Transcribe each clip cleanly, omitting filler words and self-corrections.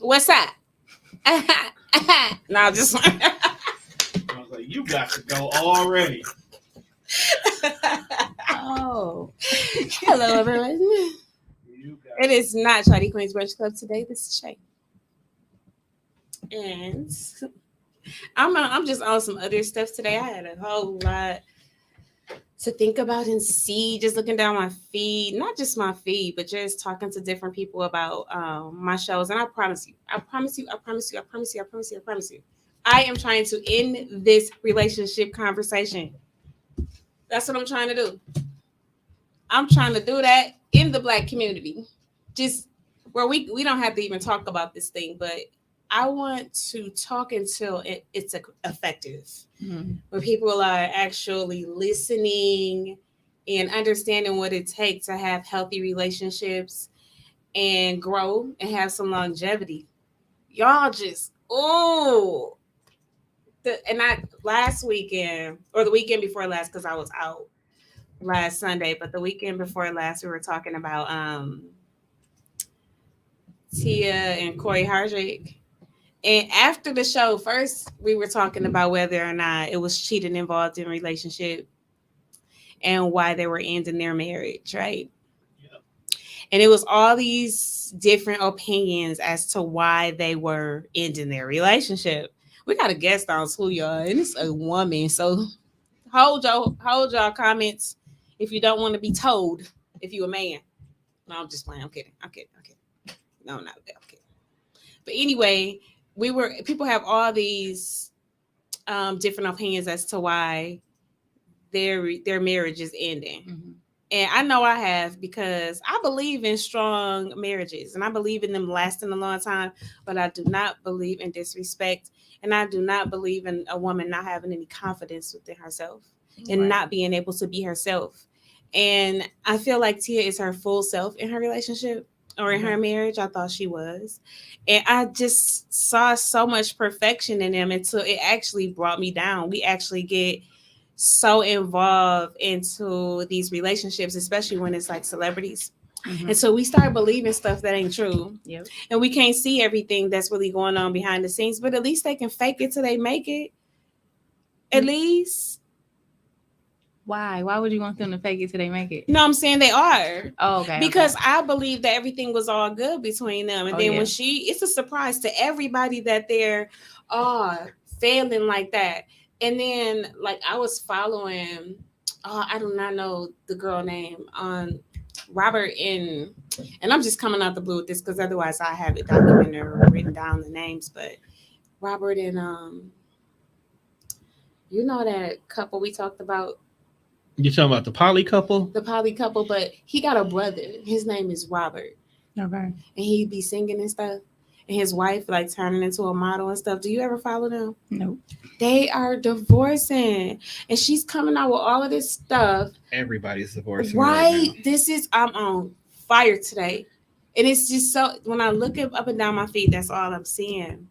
What's up? No, just I was like, you got to go already. Oh. hello, everyone. You got It is not Chatty Queen's Brunch Club today. This is Shay, and I'm just on some other stuff today. I had a whole lot to think about and see, just looking down my feed, not just my feed, but just talking to different people about my shows. And I promise you, I promise you, I promise you, I promise you, I promise you, I promise you, I am trying to end this relationship conversation. That's what I'm trying to do. I'm trying to do that in the Black community, just where we don't have to even talk about this thing, but I want to talk until it's effective, where people are actually listening and understanding what it takes to have healthy relationships and grow and have some longevity. Y'all just and I last weekend or the weekend before last, because I was out last Sunday, but the weekend before last we were talking about Tia and Corey Hardrick. And after the show, first we were talking about whether or not it was cheating involved in relationship and why they were ending their marriage, right? Yep. And it was all these different opinions as to why they were ending their relationship. We got a guest on school, y'all, and it's a woman. So hold y'all comments if you don't want to be told if you a man. No, I'm just playing. I'm kidding. No, not that. I'm kidding. But anyway, people have all these different opinions as to why their marriage is ending. Mm-hmm. And I know I have, because I believe in strong marriages and I believe in them lasting a long time, but I do not believe in disrespect, and I do not believe in a woman not having any confidence within herself and not being able to be herself. And I feel like Tia is her full self in her relationship or in her marriage. I thought she was. And I just saw so much perfection in them until it actually brought me down. We actually get so involved into these relationships, especially when it's like celebrities. Mm-hmm. And so we start believing stuff that ain't true. Yep. And we can't see everything that's really going on behind the scenes, but at least they can fake it till they make it. At least. Why? Why would you want them to fake it till they make it? No, I'm saying they are. Oh, okay. Because I believe that everything was all good between them. And then when it's a surprise to everybody that they're failing like that. And then, like, I was following, I do not know the girl name on Robert and I'm just coming out the blue with this because otherwise I have it documented or written down the names. But Robert and you know that couple we talked about. You're talking about the poly couple? The poly couple, but he got a brother. His name is Robert. Okay. And he'd be singing and stuff. And his wife, like, turning into a model and stuff. Do you ever follow them? Nope. They are divorcing. And she's coming out with all of this stuff. Everybody's divorcing. Right? I'm on fire today. And it's just so, when I look up and down my feed, that's all I'm seeing.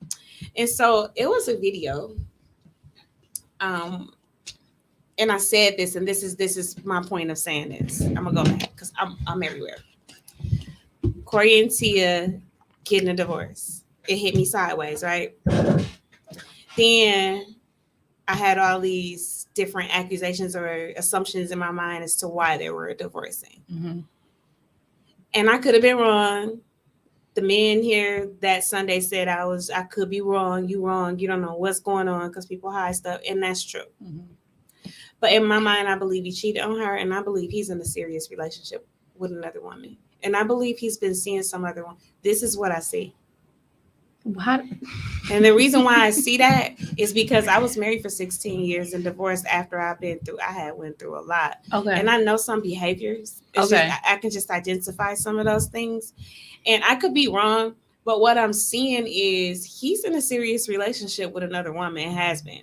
And so it was a video. And I said this, and this is my point of saying this. I'm gonna go back because I'm everywhere. Corey and Tia getting a divorce. It hit me sideways, right? Then I had all these different accusations or assumptions in my mind as to why they were divorcing. Mm-hmm. And I could have been wrong. The men here that Sunday said I could be wrong. You wrong. You don't know what's going on because people hide stuff, and that's true. Mm-hmm. But in my mind, I believe he cheated on her, and I believe he's in a serious relationship with another woman. And I believe he's been seeing some other one. This is what I see. What? And the reason why I see that is because I was married for 16 years and divorced after I had went through a lot. Okay. And I know some behaviors. I can just identify some of those things. And I could be wrong, but what I'm seeing is he's in a serious relationship with another woman and has been.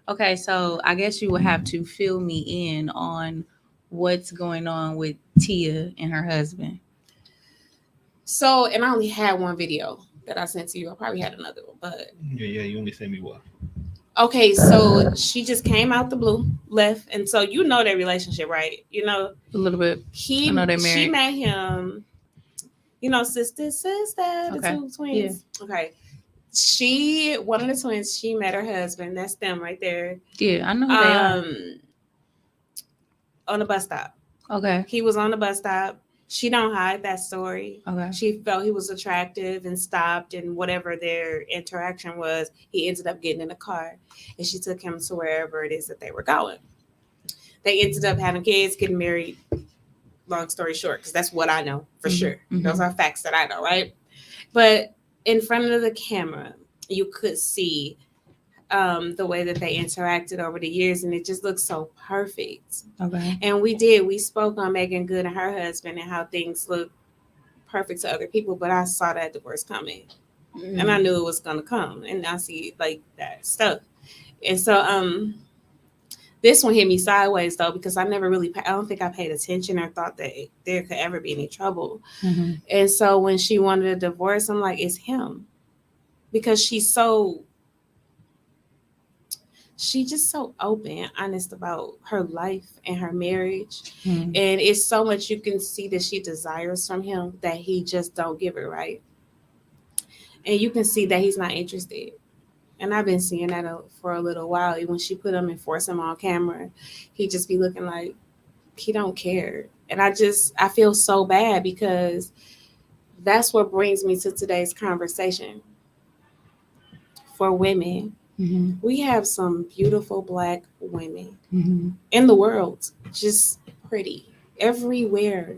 Okay, so I guess you would have to fill me in on what's going on with Tia and her husband. So, and I only had one video that I sent to you. I probably had another one, but yeah, you only sent me one. Okay, so she just came out the blue, left, and so you know their relationship, right? You know a little bit. I know they're married. She met him. You know, sister, the Okay. two twins. Okay. One of the twins, she met her husband. That's them right there. Yeah, I know who they are. On the bus stop. Okay. He was on the bus stop. She don't hide that story. Okay. She felt he was attractive and stopped, and whatever their interaction was, he ended up getting in a car, and she took him to wherever it is that they were going. They ended up having kids, getting married. Long story short, because that's what I know for sure. Those are facts that I know, right? But in front of the camera, you could see the way that they interacted over the years, and it just looks so perfect. Okay. And we spoke on Megan Good and her husband and how things look perfect to other people, but I saw that divorce coming, and I knew it was gonna come, and I see like that stuff. And so this one hit me sideways though, because I don't think I paid attention or thought that there could ever be any trouble. And so when she wanted a divorce, I'm like, it's him, because she's just so open, honest about her life and her marriage. And it's so much you can see that she desires from him that he just don't give it, right? And you can see that he's not interested. And I've been seeing that for a little while. When she put him and force him on camera, he just be looking like he don't care. And I feel so bad, because that's what brings me to today's conversation. For women, we have some beautiful Black women in the world, just pretty everywhere.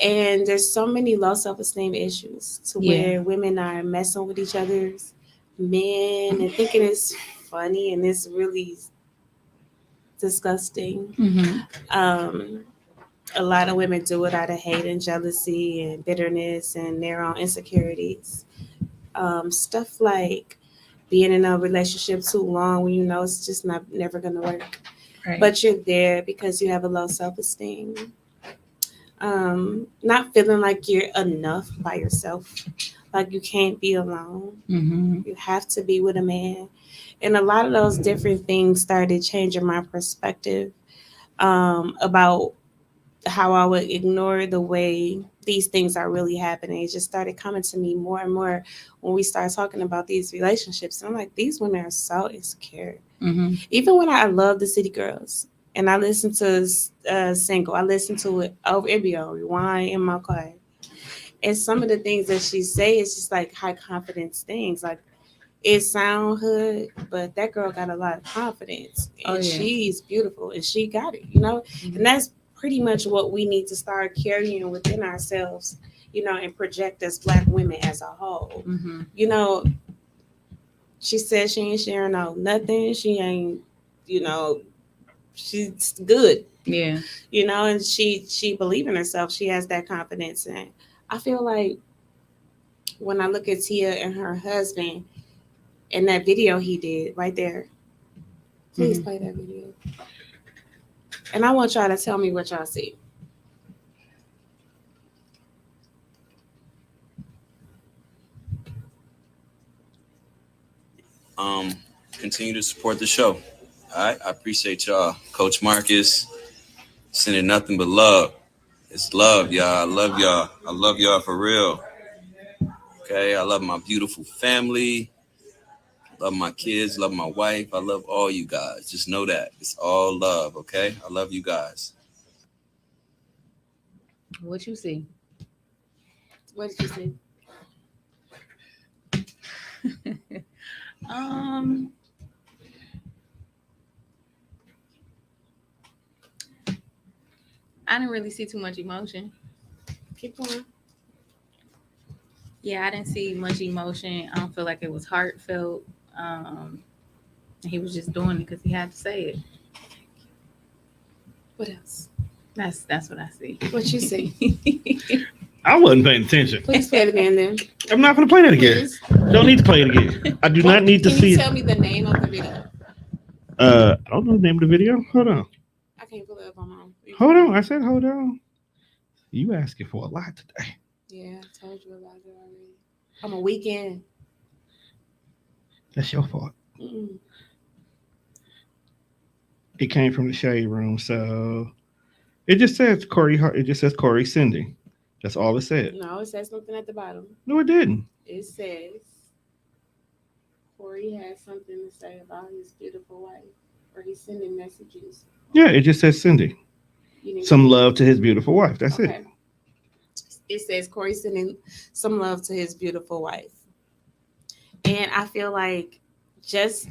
And there's so many low self-esteem issues to where women are messing with each other's men and thinking it's funny, and it's really disgusting. A lot of women do it out of hate and jealousy and bitterness and their own insecurities. Stuff like being in a relationship too long when you know it's just never going to work. Right. But you're there because you have a low self-esteem. Not feeling like you're enough by yourself. Like you can't be alone. You have to be with a man. And a lot of those different things started changing my perspective about how I would ignore the way these things are really happening. It just started coming to me more and more when we start talking about these relationships. And I'm like, these women are so insecure. Even when I love the City Girls and I listen to Single, I listen to it over on rewind in my car. And some of the things that she say is just like high confidence things. Like it sound hood, but that girl got a lot of confidence. And she's beautiful and she got it, And that's pretty much what we need to start carrying within ourselves, and project as Black women as a whole. She says she ain't sharing out nothing. She ain't, she's good. Yeah. And she believes in herself. She has that confidence. And I feel like when I look at Tia and her husband and that video he did right there, please play that video. And I want y'all to tell me what y'all see. Continue to support the show. All right, I appreciate y'all. Coach Marcus, sending nothing but love. It's love, y'all. I love y'all. I love y'all for real. Okay, I love my beautiful family. Love my kids. Love my wife. I love all you guys. Just know that it's all love. Okay, I love you guys. What you see? What did you see? I didn't really see too much emotion. Keep going. Yeah, I didn't see much emotion. I don't feel like it was heartfelt. He was just doing it because he had to say it. What else? That's what I see. What you see? I wasn't paying attention. Please play it again then. I'm not going to play that again. Don't need to play it again. I do not need to see it. Can you tell me the name of the video? I don't know the name of the video. Hold on. I can't pull it up on my own. Hold on. I said hold on. You asking for a lot today. Yeah, I told you about it already. I'm a weekend. That's your fault. It came from the shade room, so it just says Corey. It just says Corey sending. That's all it said. No, it says something at the bottom. No, it didn't. It says Corey has something to say about his beautiful wife, or he's sending messages. Yeah, it just says Cindy. You didn't Some get love to his beautiful wife. That's Okay. it. It says Corey sending some love to his beautiful wife. And I feel like just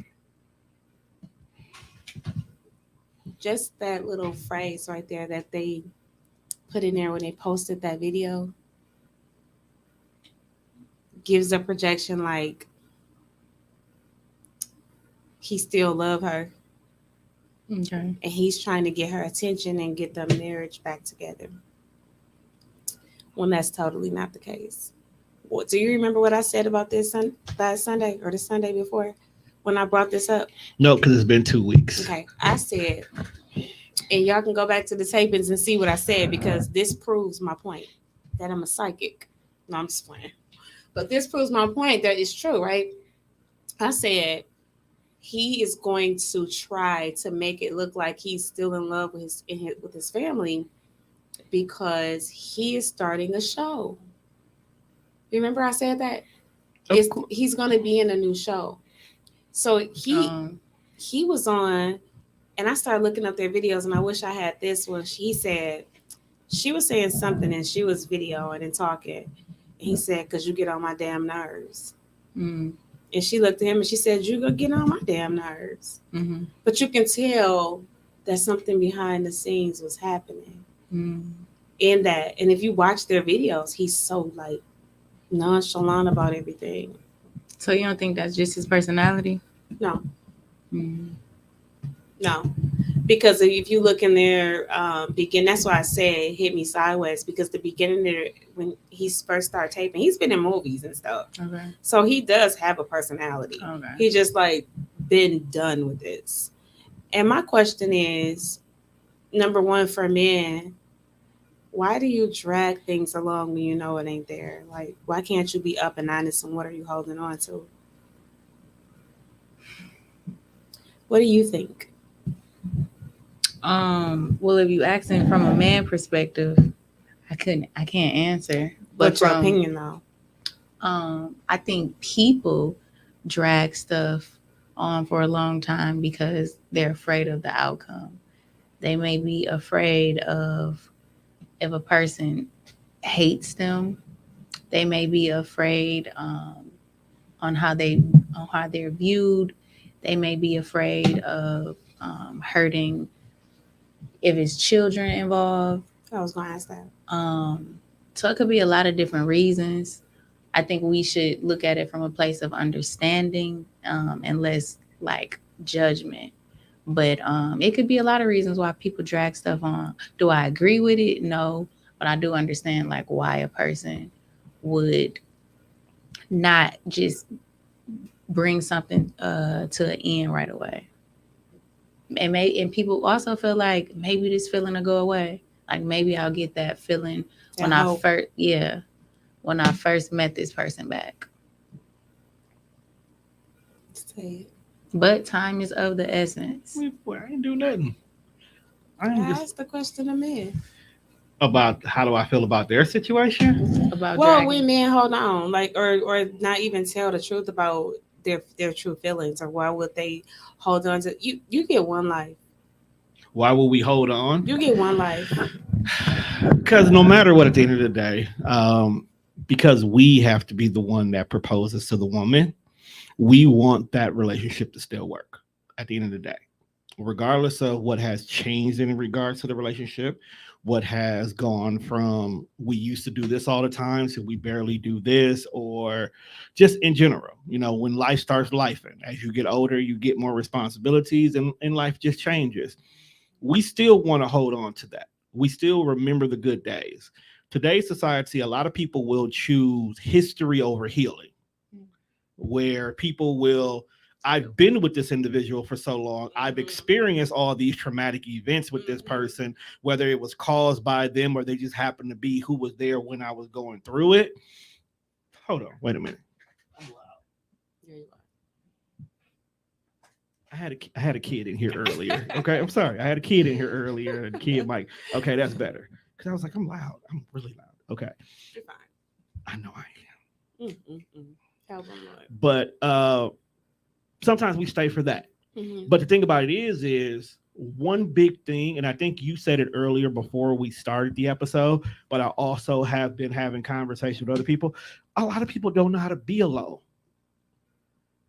just that little phrase right there that they put in there when they posted that video gives a projection like he still love her Okay. and he's trying to get her attention and get the marriage back together. When that's totally not the case. What, do you remember what I said about this last Sunday or the Sunday before when I brought this up? No, because it's been 2 weeks. Okay, I said, and y'all can go back to the tapings and see what I said because this proves my point that I'm a psychic. No, I'm just playing. But this proves my point that it's true, right? I said he is going to try to make it look like he's still in love with his family because he is starting a show. Remember I said that? He's going to be in a new show. So he was on, and I started looking up their videos, and I wish I had this one. She said, she was saying something, and she was videoing and talking. And he said, because you get on my damn nerves. Mm. And she looked at him, and she said, you're going to get on my damn nerves. Mm-hmm. But you can tell that something behind the scenes was happening in that. And if you watch their videos, he's so, like, nonchalant about everything. So you don't think that's just his personality? No. Mm. No. Because if you look in their that's why I said it hit me sideways, because the beginning there, when he first started taping, he's been in movies and stuff. Okay. So he does have a personality. Okay. He just like been done with this. And my question is, number one, for men, why do you drag things along when you know it ain't there? Like, why can't you be up and honest, and what are you holding on to? What do you think? Well, if you asking from a man perspective, I can't answer. But What's your opinion though? I think people drag stuff on for a long time because they're afraid of the outcome. They may be afraid of if a person hates them. They may be afraid on how they're viewed. They may be afraid of hurting if it's children involved. I was going to ask that. So it could be a lot of different reasons. I think we should look at it from a place of understanding and less like judgment. But it could be a lot of reasons why people drag stuff on. Do I agree with it? No. But I do understand like why a person would not just bring something to an end right away. And people also feel like maybe this feeling will go away. Like maybe I'll get that feeling when I first met this person back. But time is of the essence. I ain't do nothing. I asked the question to men about how do I feel about their situation. About when men hold on, like or not even tell the truth about their true feelings, or why would they hold on to you? You get one life. Why will we hold on? You get one life. Because no matter what, at the end of the day, because we have to be the one that proposes to the woman, we want that relationship to still work at the end of the day, regardless of what has changed in regards to the relationship, what has gone from we used to do this all the time to we barely do this, or just in general, when life starts lifing, as you get older, you get more responsibilities and life just changes. We still want to hold on to that. We still remember the good days. Today's society, a lot of people will choose history over healing, where people will, I've been with this individual for so long. I've experienced all these traumatic events with this person, whether it was caused by them or they just happened to be who was there when I was going through it. Hold on, wait a minute. I had a kid in here earlier. Okay, I'm sorry. I had a kid in here earlier. And kid Mike. Okay, that's better. Because I was like, I'm loud. I'm really loud. Okay. You're fine. I know I am. Help him, Lord. But sometimes we stay for that. Mm-hmm. But the thing about it is one big thing, and I think you said it earlier before we started the episode, but I also have been having conversations with other people. A lot of people don't know how to be alone.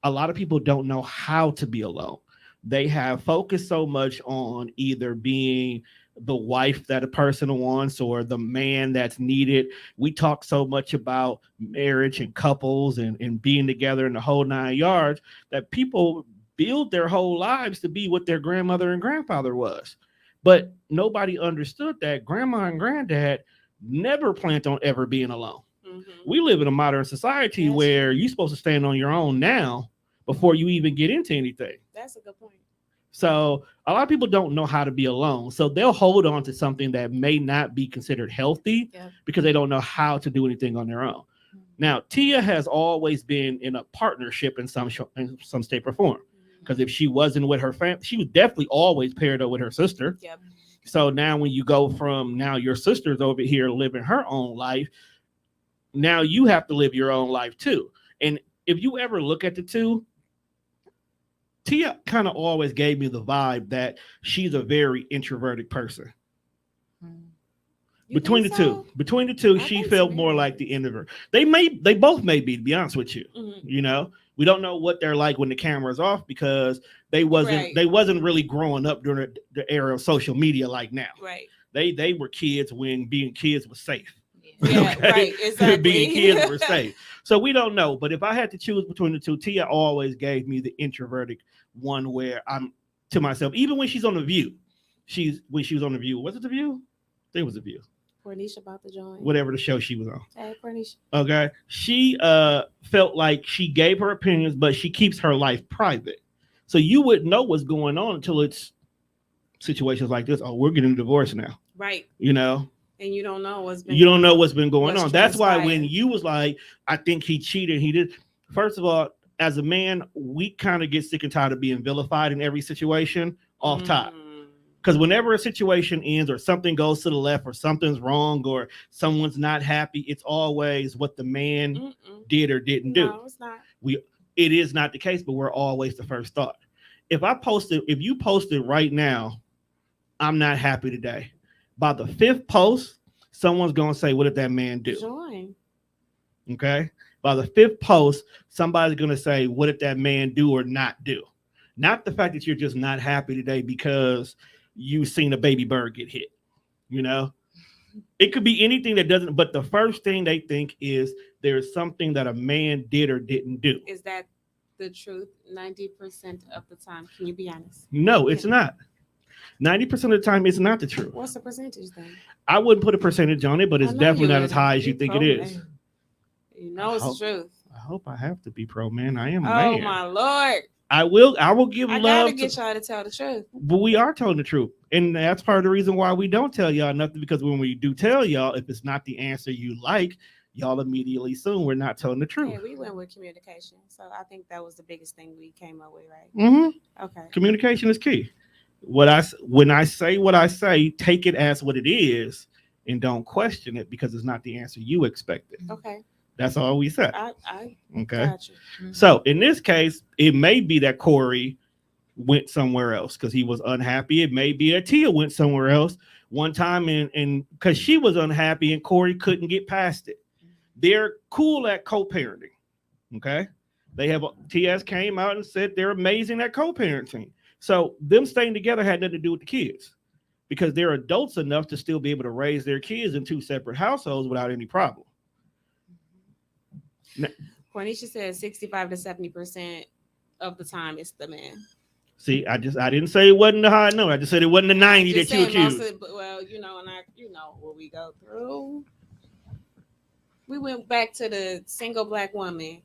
A lot of people don't know how to be alone. They have focused so much on either being the wife that a person wants or the man that's needed. We talk so much about marriage and couples and being together in the whole 9 yards that people build their whole lives to be what their grandmother and grandfather was. But nobody understood that grandma and granddad never planned on ever being alone. Mm-hmm. We live in a modern society That's where true. you're supposed to stand on your own now before you even get into anything. That's a good point. So a lot of people don't know how to be alone. So they'll hold on to something that may not be considered healthy because they don't know how to do anything on their own. Now, Tia has always been in a partnership in some state or form. Because if she wasn't with her family, she was definitely always paired up with her sister. Yep. So now when you go from now your sister's over here living her own life, now you have to live your own life too. And if you ever look at the two, Tia kind of always gave me the vibe that she's a very introverted person. Between the two, she felt more like the introvert. They both may be, to be honest with you. Mm-hmm. You know, we don't know what they're like when the camera's off because they wasn't really growing up during the era of social media like now. Right. They were kids when being kids was safe. Yeah, right, exactly. Being kids were safe. So we don't know. But if I had to choose between the two, Tia always gave me the introverted one where I'm to myself. Even when she's on The View. When she was on The View. Was it The View? I think it was The View. Cornisha about to join. Whatever the show she was on. Hey, Cornisha. Okay. She felt like she gave her opinions, but she keeps her life private. So you wouldn't know what's going on until it's situations like this. Oh, we're getting a divorce now. Right. You know? And you don't know what's been going on. That's why when you was like, I think he cheated, he did. First of all, as a man, we kind of get sick and tired of being vilified in every situation off top. Because whenever a situation ends or something goes to the left or something's wrong or someone's not happy, it's always what the man did or didn't do. No, it's not. It is not the case, but we're always the first thought. If you posted right now, I'm not happy today. By the 5th post, someone's going to say, what did that man do? Join. Okay. By the 5th post, somebody's going to say, what did that man do or not do? Not the fact that you're just not happy today because you've seen a baby bird get hit. You know, it could be anything that doesn't, but the first thing they think is there's something that a man did or didn't do. Is that the truth 90% of the time? Can you be honest? No, it's not. 90% of the time, it's not the truth. What's the percentage then? I wouldn't put a percentage on it, but it's definitely not as high as you think it is. You know it's the truth. I hope I have to be pro man. I am Oh man. my Lord. I will give I love. gotta get y'all to tell the truth. But we are telling the truth. And that's part of the reason why we don't tell y'all nothing, because when we do tell y'all, if it's not the answer you like, y'all immediately assume we're not telling the truth. Yeah, we went with communication. So I think that was the biggest thing we came up with, right? Mm-hmm. Okay. Communication is key. When I say what I say, take it as what it is and don't question it because it's not the answer you expected. Okay. That's all we said. I okay. Got you. Mm-hmm. So in this case, it may be that Corey went somewhere else because he was unhappy. It may be that Tia went somewhere else one time and because she was unhappy and Corey couldn't get past it. They're cool at co-parenting. Okay. TS came out and said they're amazing at co-parenting. So them staying together had nothing to do with the kids because they're adults enough to still be able to raise their kids in 2 separate households without any problem. Cornisha said 65 to 70% of the time it's the man. See, I didn't say it wasn't the high number. I just said it wasn't the 90 that you accused. Well, you know, what we go through. We went back to the single black woman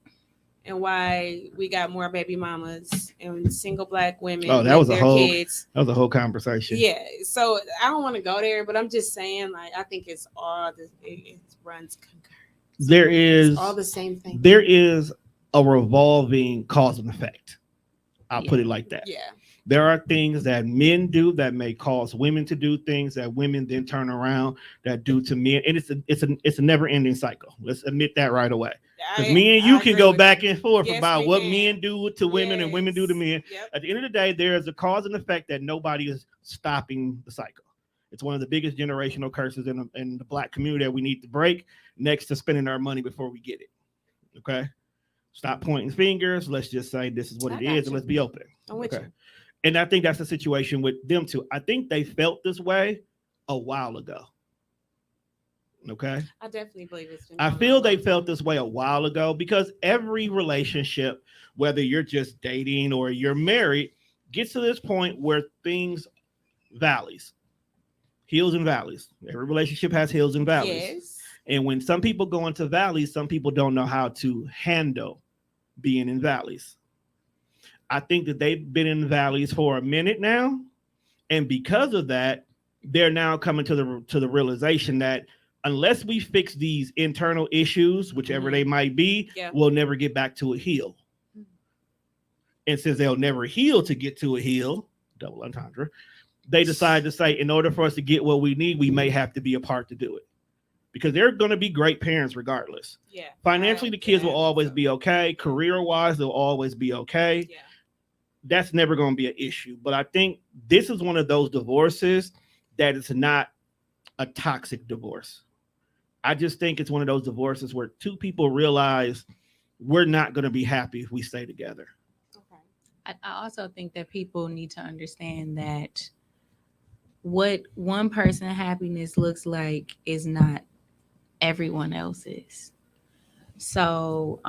and why we got more baby mamas and single black women. Oh, that was a kids. That was a whole conversation. Yeah, so I don't want to go there, but I'm just saying, like, I think it's all it runs concurrent. There is it's all the same thing. There is a revolving cause and effect. I'll put it like that. Yeah. There are things that men do that may cause women to do things that women then turn around that do to men, and it's a never ending cycle. Let's admit that right away. Because me and you I can agree go with back you. and forth Yes, about we what can. men do to women and women do to men. Yep. At the end of the day, there is a cause and effect that nobody is stopping the cycle. It's one of the biggest generational curses in the black community that we need to break, next to spending our money before we get it. Okay? Stop pointing fingers. Let's just say this is what I it got is, and you. let's be open. I'm with Okay. you. And I think that's the situation with them too. I think they felt this way a while ago. Okay. I definitely believe it's been. I going on feel a they long felt time. this way a while ago because every relationship, whether you're just dating or you're married, gets to this point where things valleys, hills and valleys. Every relationship has hills and valleys. Yes. And when some people go into valleys, some people don't know how to handle being in valleys. I think that they've been in valleys for a minute now, and because of that, they're now coming to the realization that unless we fix these internal issues, whichever they might be, Yeah. we'll never get back to a heel. And since they'll never heal to get to a heel, double entendre, they decide to say, in order for us to get what we need, we may have to be apart to do it. Because they're going to be great parents regardless. Yeah. Financially, the kids will always be okay. Career-wise, they'll always be okay. Yeah. That's never going to be an issue. But I think this is one of those divorces that is not a toxic divorce. I just think it's one of those divorces where two people realize we're not going to be happy if we stay together. Okay. I also think that people need to understand that what one person's happiness looks like is not everyone else's. So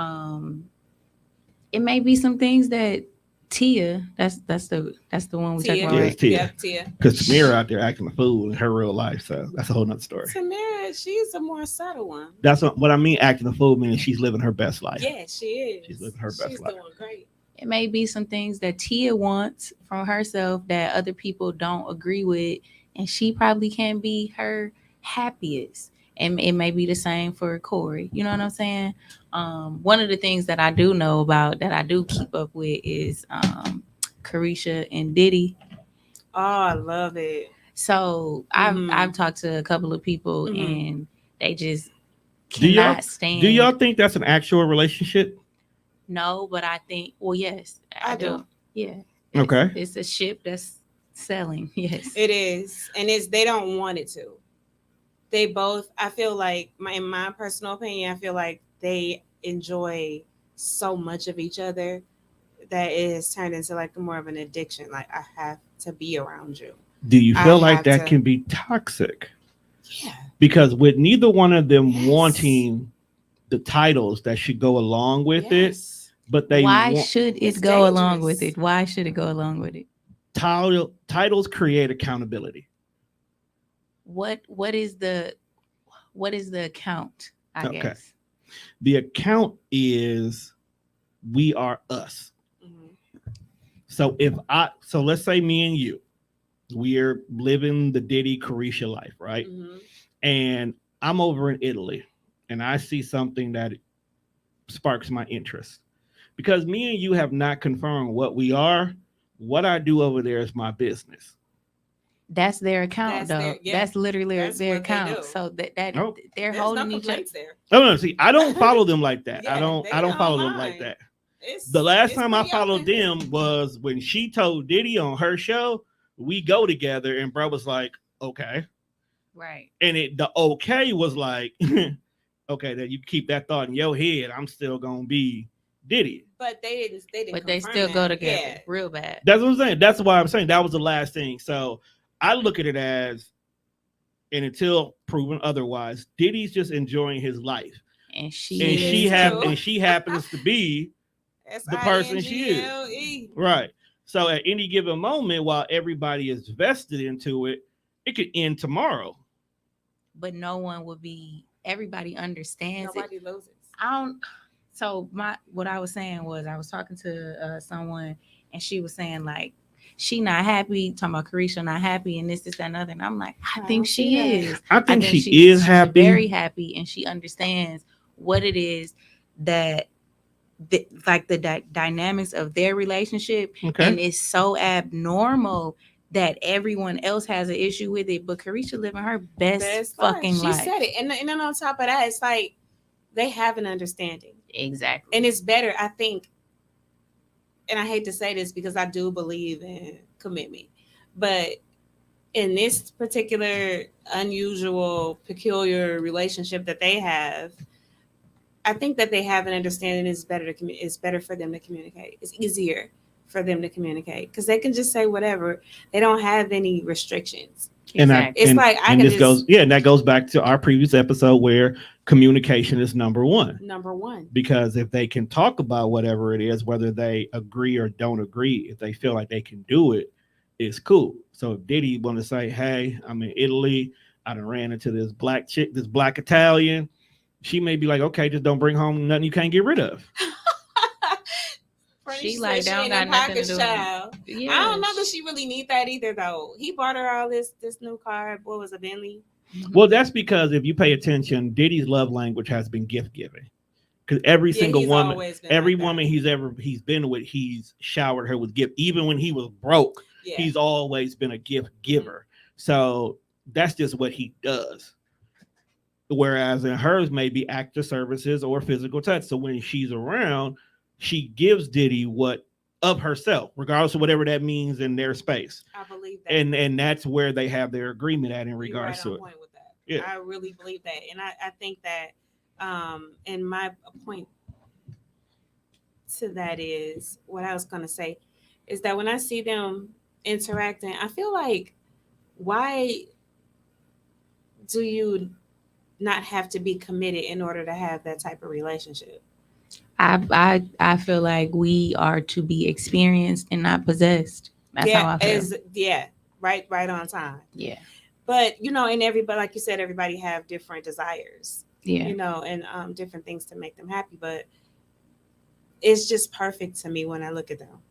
it may be some things that Tia, that's the one we talking Tia. about, Yeah, right? it's Tia. Yep, Tia. Because Tamira out there acting a fool in her real life. So that's a whole nother story. Tamara, she's a more subtle one. That's what I mean, acting a fool, meaning she's living her best life. Yeah, she is. She's living her best She's life. doing great. It may be some things that Tia wants from herself that other people don't agree with, and she probably can't be her happiest. And it may be the same for Corey. You know what I'm saying? One of the things that I do know about that I do keep up with is Carisha and Diddy. Oh, I love it. So I've talked to a couple of people and they just Do y'all- cannot stand. Do y'all think that's an actual relationship? No, but I think, well, yes, I do. Yeah. Okay. It's a ship that's selling. Yes. It is, and they don't want it to. They both. I feel like, in my personal opinion, I feel like they enjoy so much of each other that it has turned into like more of an addiction. Like, I have to be around you. Do you I feel like have that to- can be toxic? Yeah. Because with neither one of them Yes. wanting the titles that should go along with it, Yes. but they Why want should it It's go along with dangerous. it? Why should it go along with it? titles create accountability. What is the account? I Okay. guess. The account is we are us. Mhm. So let's say me and you, we're living the Diddy Carisha life, right? Mhm. And I'm over in Italy and I see something that sparks my interest. Because me and you have not confirmed what we are, what I do over there is my business. That's their account, That's though. their- yeah. That's literally That's their what they account. do. So that Nope. they're There's no holding each other. complaints there. No, see, I don't follow them like that. Yeah, I don't they follow them don't like mind. that. It's, The last it's time I pretty followed open. them was when she told Diddy on her show, we go together, and bro was like, okay. Right. And the okay was like, okay, that you keep that thought in your head. I'm still gonna be Diddy. But they didn't. But they confirm still go that. together. Yeah. Real bad. That's what I'm saying. That's why I'm saying that was the last thing. So I look at it as, and until proven otherwise, Diddy's just enjoying his life, And she and is she too. happens to be the person she is. SINGLE. right. So at any given moment, while everybody is vested into it, it could end tomorrow. but no one would be. Everybody understands it. Nobody loses. I don't. So what I was saying was I was talking to someone and she was saying like she not happy, talking about Carisha not happy and this, that, and other. And I'm like, I I think don't she see that. is. I think she she's is happy. very happy, and she understands what it is that like the dynamics of their relationship, Okay. and it's so abnormal that everyone else has an issue with it, but Carisha living her best fucking She life. said it, and then on top of that, it's like they have an understanding, Exactly. and it's better, I think. And I hate to say this because I do believe in commitment, but in this particular unusual, peculiar relationship that they have, I think that they have an understanding. It's better to it's better for them to communicate. It's easier for them to communicate because they can just say whatever. They don't have any restrictions. And Exactly. It's like I and can this just goes, yeah, and that goes back to our previous episode where communication is number one. number one. Because if they can talk about whatever it is, whether they agree or don't agree, if they feel like they can do it, it's cool. So if Diddy want to say, "Hey, I'm in Italy. I done ran into this black chick, this black Italian," she may be like, "Okay, just don't bring home nothing you can't get rid of." She like don't got nothing to do with it. Yeah. I don't know that she really need that either, though. He bought her all this new car. What was a Bentley? Well, that's because if you pay attention, Diddy's love language has been gift giving. Because every single woman, every woman he's been with, he's showered her with gift. Even when he was broke, he's always been a gift giver. So that's just what he does. Whereas in hers may be acts of services or physical touch. So when she's around, she gives Diddy what of herself, regardless of whatever that means in their space. I believe that. And that's where they have their agreement at in regards to it. Point with that. Yeah. I really believe that. And I think that and my point to that is what I was going to say is that when I see them interacting, I feel like, why do you not have to be committed in order to have that type of relationship? I feel like we are to be experienced and not possessed. That's how I feel. Right on time. Yeah. But and everybody, like you said, everybody have different desires. Yeah. And different things to make them happy. But it's just perfect to me when I look at them.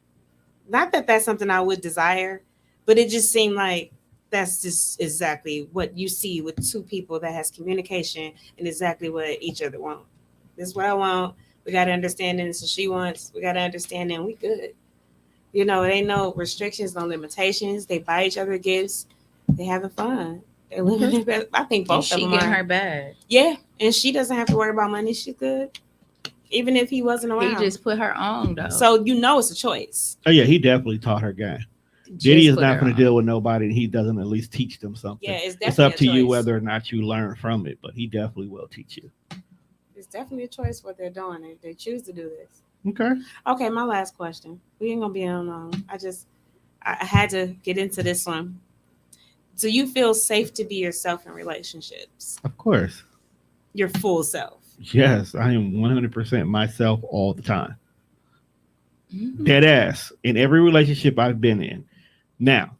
Not that that's something I would desire, but it just seemed like that's just exactly what you see with two people that has communication and exactly what each other want. This is what I want. We got to understand this. So she wants. We got to understand and we good. It ain't no restrictions, no limitations. They buy each other gifts. They having fun. They're living their best. I think both of them getting her bag. Yeah, and she doesn't have to worry about money. She's good. Even if he wasn't around. He just put her on, though. So it's a choice. Oh, yeah, he definitely taught her game. Diddy is not going to deal with nobody, and he doesn't at least teach them something. Yeah, it's up to you whether or not you learn from it, but he definitely will teach you. It's definitely a choice what they're doing if they choose to do this. Okay, my last question. We ain't going to be on long. I had to get into this one. Do you feel safe to be yourself in relationships? Of course. Your full self? Yes, I am 100% myself all the time. Dead ass in every relationship I've been in. Now,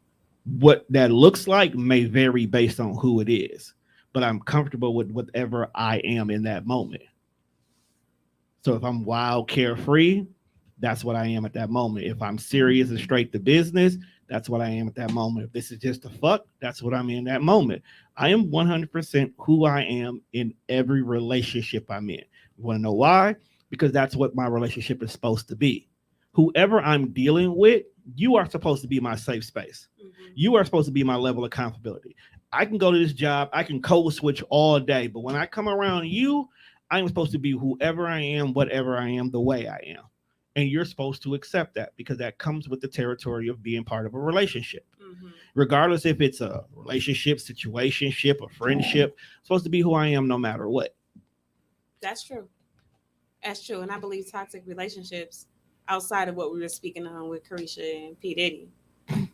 what that looks like may vary based on who it is, but I'm comfortable with whatever I am in that moment. So if I'm wild, carefree, that's what I am at that moment. If I'm serious and straight to business, that's what I am at that moment. If this is just a fuck, that's what I'm in that moment. I am 100% who I am in every relationship I'm in. You want to know why? Because that's what my relationship is supposed to be. Whoever I'm dealing with, you are supposed to be my safe space. Mm-hmm. You are supposed to be my level of comfortability. I can go to this job, I can code switch all day, but when I come around you, I'm supposed to be whoever I am, whatever I am, the way I am. And you're supposed to accept that because that comes with the territory of being part of a relationship. Mm-hmm. Regardless if it's a relationship, situationship, a friendship, it's supposed to be who I am no matter what. That's true. That's true. And I believe toxic relationships, outside of what we were speaking on with Carisha and P. Diddy,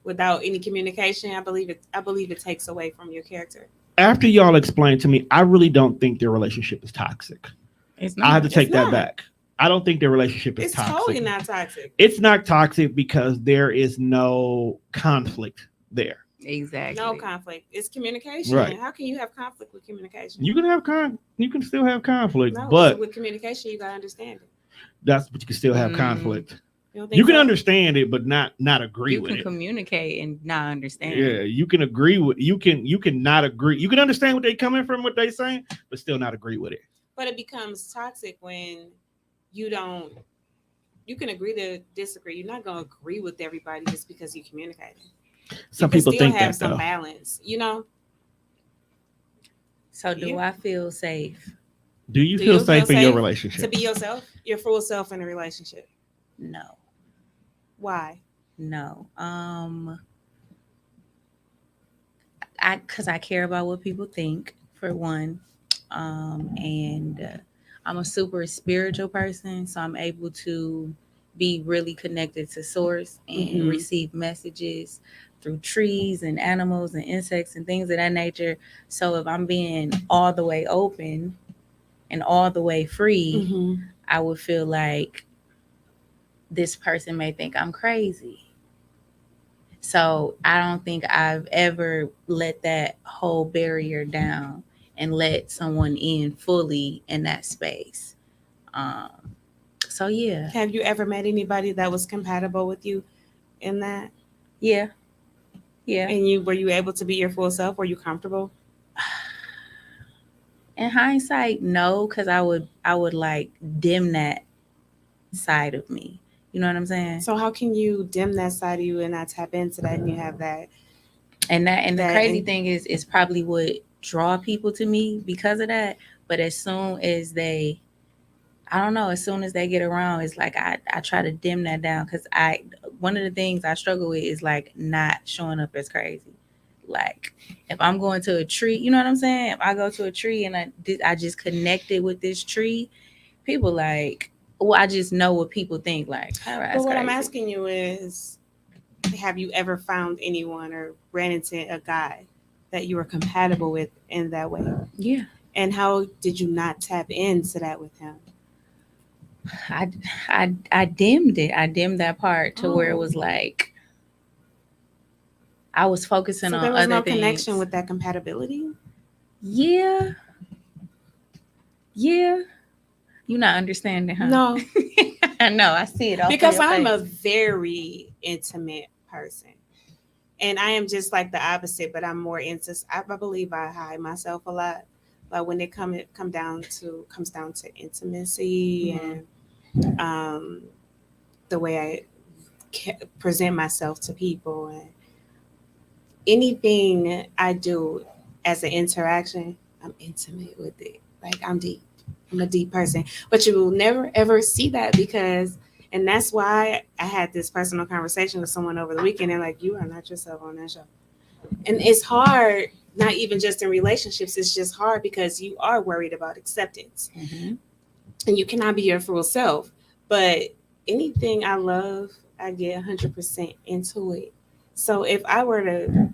without any communication, I believe it takes away from your character. After y'all explained to me, I really don't think their relationship is toxic. It's not. I have to take that back. I don't think their relationship is toxic. It's totally not toxic. It's not toxic because there is no conflict there. Exactly. No conflict. It's communication. Right. How can you have conflict with communication? You can have you can still have conflict, no, but with communication, you gotta understand it. That's but you can still have conflict. You can understand it, but not agree with it. You can communicate and not understand. Yeah, you can agree with you can not agree. You can understand what they coming from, what they saying, but still not agree with it. But it becomes toxic when you don't you can agree to disagree. You're not gonna agree with everybody just because you communicate. Some You can people still think have that some though. balance, you know. So do Yeah. I feel safe? Do you Do feel you feel safe in your safe to relationship? be yourself, your full self in a relationship? No. Why? No. I care about what people think for one. And I'm a super spiritual person, so I'm able to be really connected to source and Mm-hmm. receive messages through trees and animals and insects and things of that nature. So if I'm being all the way open and all the way free, Mm-hmm. I would feel like this person may think I'm crazy. So I don't think I've ever let that whole barrier down and let someone in fully in that space. Um, so yeah, Have you ever met anybody that was compatible with you in that? yeah, yeah. And you were you able to be your full self? Were you comfortable? In hindsight, no, because I would like dim that side of me. You know what I'm saying? So how can you dim that side of you and not tap into that and you have And the that crazy and thing is probably what draw people to me because of that. But as soon as they I don't know. As soon as they get around, it's like I try to dim that down because one of the things I struggle with is like not showing up as crazy. Like if I'm going to a tree, you know what I'm saying? If I go to a tree and I just connected with this tree, people like, well, I just know what people think. Like, all right, but that's what I'm crazy. asking you is have you ever found anyone or ran into a guy that you were compatible with in that way? Yeah, And how did you not tap into that with him? I I dimmed it. I dimmed that part to where it Oh, was like I was focusing so on there was other no connection things. with that compatibility? Yeah, yeah. You're not understanding, huh? No, I know. I see it off of because your I'm face. a very intimate person. And I am just like the opposite, but I'm more into. I believe I hide myself a lot. But when it comes down to intimacy Mhm. and the way I present myself to people and anything I do as an interaction, I'm intimate with it. Like I'm deep. I'm a deep person. But you will never ever see that because and that's why I had this personal conversation with someone over the weekend. They're like, you are not yourself on that show. And it's hard, not even just in relationships, it's just hard because you are worried about acceptance. Mhm. And you cannot be your full self. But anything I love, I get 100% into it. So if I were to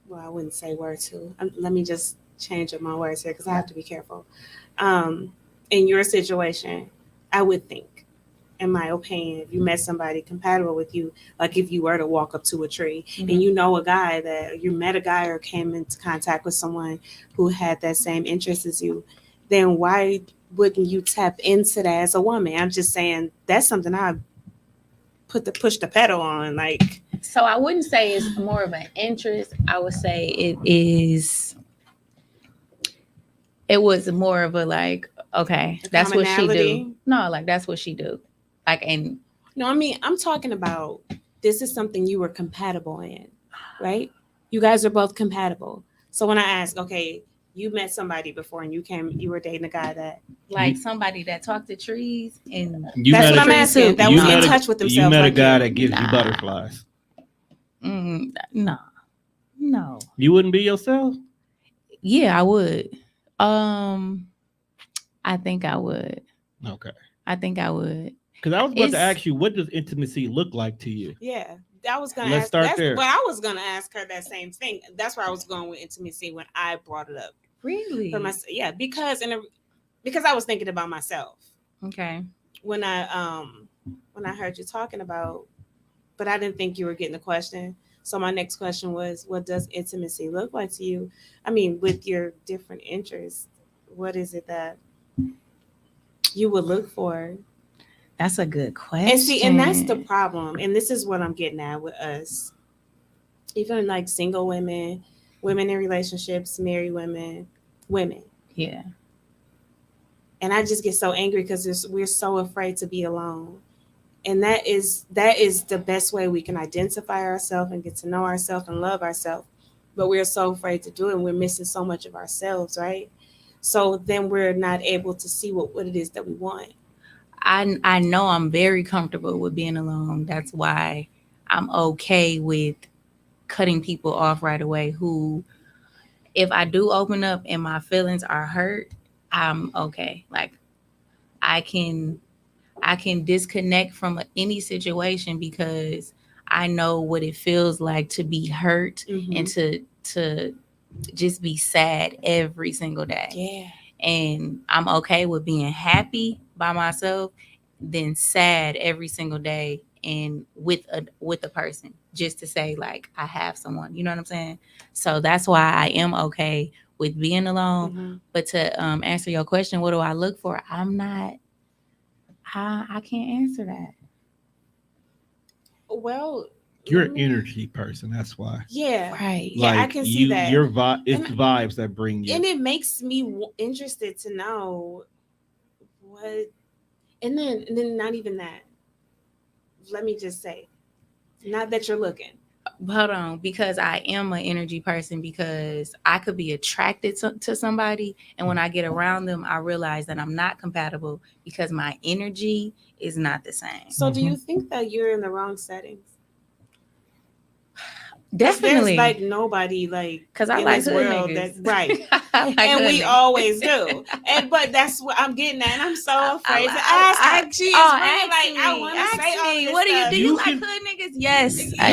well, I wouldn't say were to. Let me just change up my words here because I have to be careful. Um, in your situation, I would think, in my opinion, if you met somebody compatible with you, like if you were to walk up to a tree and Mhm. you know a guy that you met a guy or came into contact with someone who had that same interest as you, then why wouldn't you tap into that as a woman? I'm just saying that's something I push the pedal on. Like So I wouldn't say it's more of an interest. I would say it was more of a like, okay, a that's what she do. commonality. No, like that's what she do. Like and No, I mean, I'm talking about this is something you were compatible in, right? You guys are both compatible. So when I ask, okay, you met somebody before and you were dating a guy that like You somebody that talked to trees and you that's met what a I'm trees asking, too. that you was in met No. touch with a you themselves met a like guy you. that gives you Nah. butterflies. No. No. You wouldn't be yourself? Yeah, I would. Um I think I would. Okay. I think I would. Because I was about to It's ask you, what does intimacy look like to you? Yeah. I was gonna Let's ask start that's there. but I was gonna ask her that same thing. That's where I was going with intimacy when I brought it up. really For my yeah, because I was thinking about myself okay. when I heard you talking about but I didn't think you were getting the question. So my next question was, what does intimacy look like to you? I mean, with your different interests, what is it that you would look for? That's a good And see, and that's the question. problem. And this is what I'm getting at with us, even like single women, women in relationships, married women, women. Yeah. And I just get so angry because we're so afraid to be alone. And that is the best way we can identify ourselves and get to know ourselves and love ourselves. But we're so afraid to do it, and we're missing so much of ourselves, right? So then we're not able to see what it is that we want. I know I'm very comfortable with being alone. That's why I'm okay with cutting people off right away who, if I do open up and my feelings are hurt, I'm okay. Like I can disconnect from any situation because I know what it feels like to be hurt and to just be sad every single day. Yeah. And I'm okay with being happy by myself than sad every single day and with a person, just to say like I have someone. You know what I'm saying? So that's why I am okay with being alone. But to answer your question, what do I look for? I can't answer that. Well, You're an energy person. That's why. yeah, Right. yeah, I can see that. Your vibe. It's And- vibes that bring you. And it makes me interested to know what, and then not even that. Let me just say, not that you're looking. Hold on, because I am an energy person, because I could be attracted to somebody, and when I get around them, I realize that I'm not compatible because my energy is not the same. So, do you think that you're in the wrong settings? 'Cause Definitely, there's like nobody like because I in like this hood world niggas. that right. I like And hood we niggas. always do. But that's what I'm getting at. And I'm so afraid to ask. She is oh, really ask like, I me, want to ask say all me. this What do you stuff. do? You You like can- hood niggas? Yes, You I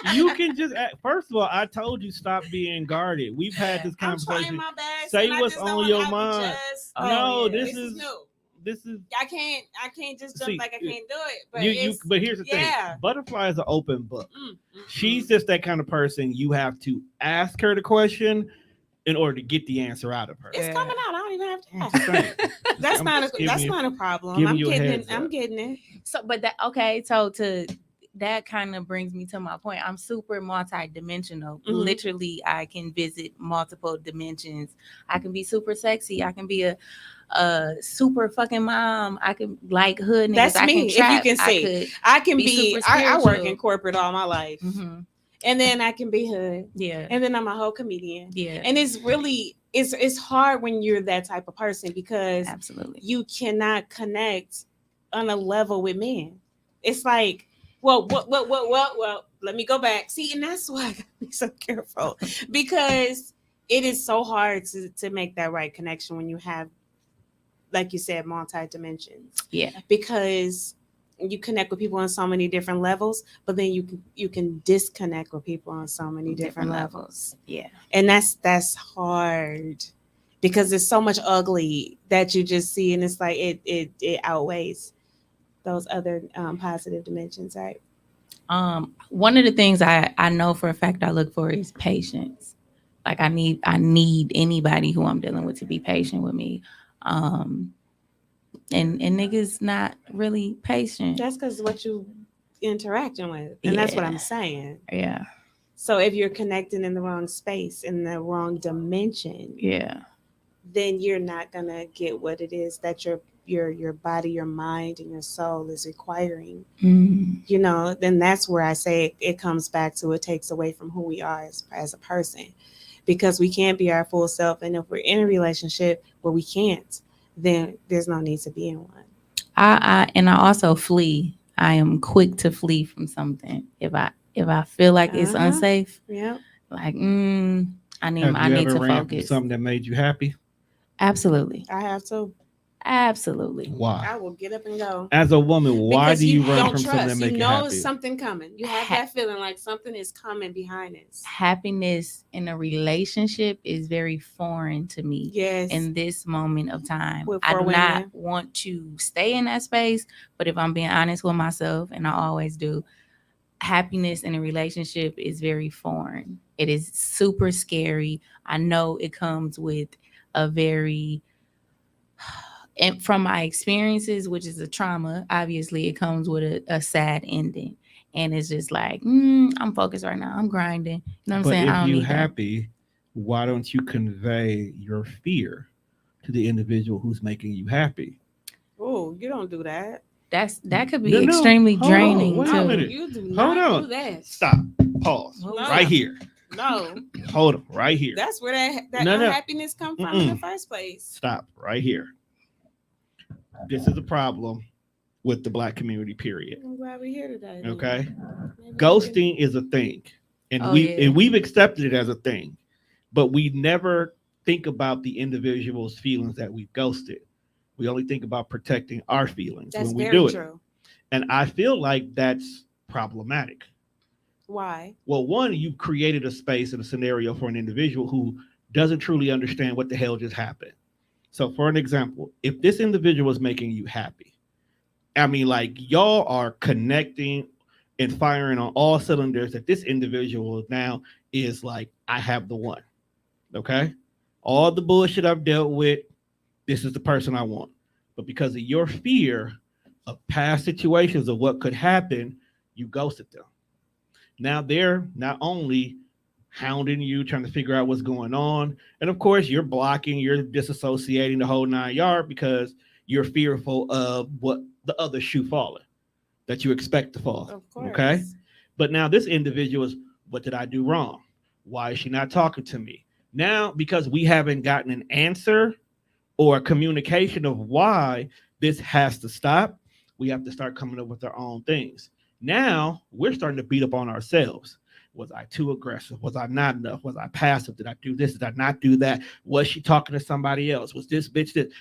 can do. You can just first of all, I told you stop being guarded. We've had this I'm conversation. trying my best. Say and I what's just don't on want your to mind. just, No, yeah, this is new. this is I can't just jump See, like I can't do it. But you. But here's the thing: yeah. Butterfly is an open book. Mm. She's just that kind of person. You have to ask her the question in order to get the answer out of her. It's Yeah. coming out. I don't even have to I'm ask. just saying. That's I'm not just giving you- not a problem. giving I'm you a getting heads it. I'm up. getting it. So, but that okay. So that kind of brings me to my point. I'm super multi-dimensional. Literally, I can visit multiple dimensions. I can be super sexy. I can be a super fucking mom. I can like hood niggas. That's I me. Can If trap. you can see, I can be. super I work spiritual. in corporate all my life, and then I can be hood, Yeah. and then I'm a whole comedian. Yeah. And it's really it's hard when you're that type of person because Absolutely. you cannot connect on a level with men. It's like, well, let me go back. See, and that's why I gotta be so careful because it is so hard to make that right connection when you have, like you said, multi dimensions. Yeah. Because you connect with people on so many different levels, but then you can disconnect with people on so many different levels. Yeah. And that's hard because there's so much ugly that you just see, and it's like it outweighs those other positive dimensions, right? One of the things I know for a fact I look for is patience. Like I need anybody who I'm dealing with to be patient with me. And niggas not really patient. That's because what you interacting with, and that's what I'm saying. Yeah. So if you're connecting in the wrong space, in the wrong dimension, Yeah. then you're not gonna get what it is that your body, your mind, and your soul is requiring. You know, then that's where I say it comes back to, it takes away from who we are as a person, because we can't be our full self. And if we're in a relationship where we can't, then there's no need to be in one. I also flee. I am quick to flee from something if I feel like it's unsafe. Yeah. Like I need to ran from focus. something that made you happy? Absolutely. I have to. Absolutely. Why? I will get up and go. As a woman, why Because do you run don't from something that trust. make You you know happy? something coming. You have that feeling like something is coming behind this. Happiness in a relationship is very foreign to me. Yes. In this moment of time, For I do women. not want to stay in that space. But if I'm being honest with myself, and I always do, happiness in a relationship is very foreign. It is super scary. I know it comes with a very, and from my experiences, which is a trauma, obviously it comes with a sad ending. And it's just like, I'm focused right now. I'm grinding. You know what I'm saying? But I if don't you're need that. happy, why don't you convey your fear? to the individual who's making you happy. Oh, you don't do that. That could be No, extremely hold on, draining wait a too. minute. You do Hold not on. do that. Stop. Pause. No. Right here. No, Hold on. Right here. that's where that No. unhappiness come from in the first place. Stop. Right here. This is a problem with the Black community, period. I'm glad we're here today. then. Okay. Maybe Ghosting is a thing. And Oh, we yeah. and we've accepted it as a thing, but we never think about the individual's feelings that we've ghosted. We only think about protecting our feelings That's when we very do it. true. And I feel like that's problematic. Why? Well, one, you've created a space and a scenario for an individual who doesn't truly understand what the hell just happened. So, for an example, if this individual is making you happy, I mean, like y'all are connecting and firing on all cylinders, that this individual now is like, I have the one. Okay. All the bullshit I've dealt with, this is the person I want. But because of your fear of past situations of what could happen, you ghosted them. Now they're not only hounding you, trying to figure out what's going on, and of course you're blocking, you're disassociating the whole 9 yards because you're fearful of what the other shoe falling that you expect to fall. Of course. Okay. But now this individual is, what did I do wrong? Why is she not talking to me? Now, because we haven't gotten an answer or a communication of why this has to stop, we have to start coming up with our own things. Now we're starting to beat up on ourselves. Was I too aggressive? Was I not enough? Was I passive? Did I do this? Did I not do that? Was she talking to somebody else? Was this bitch this?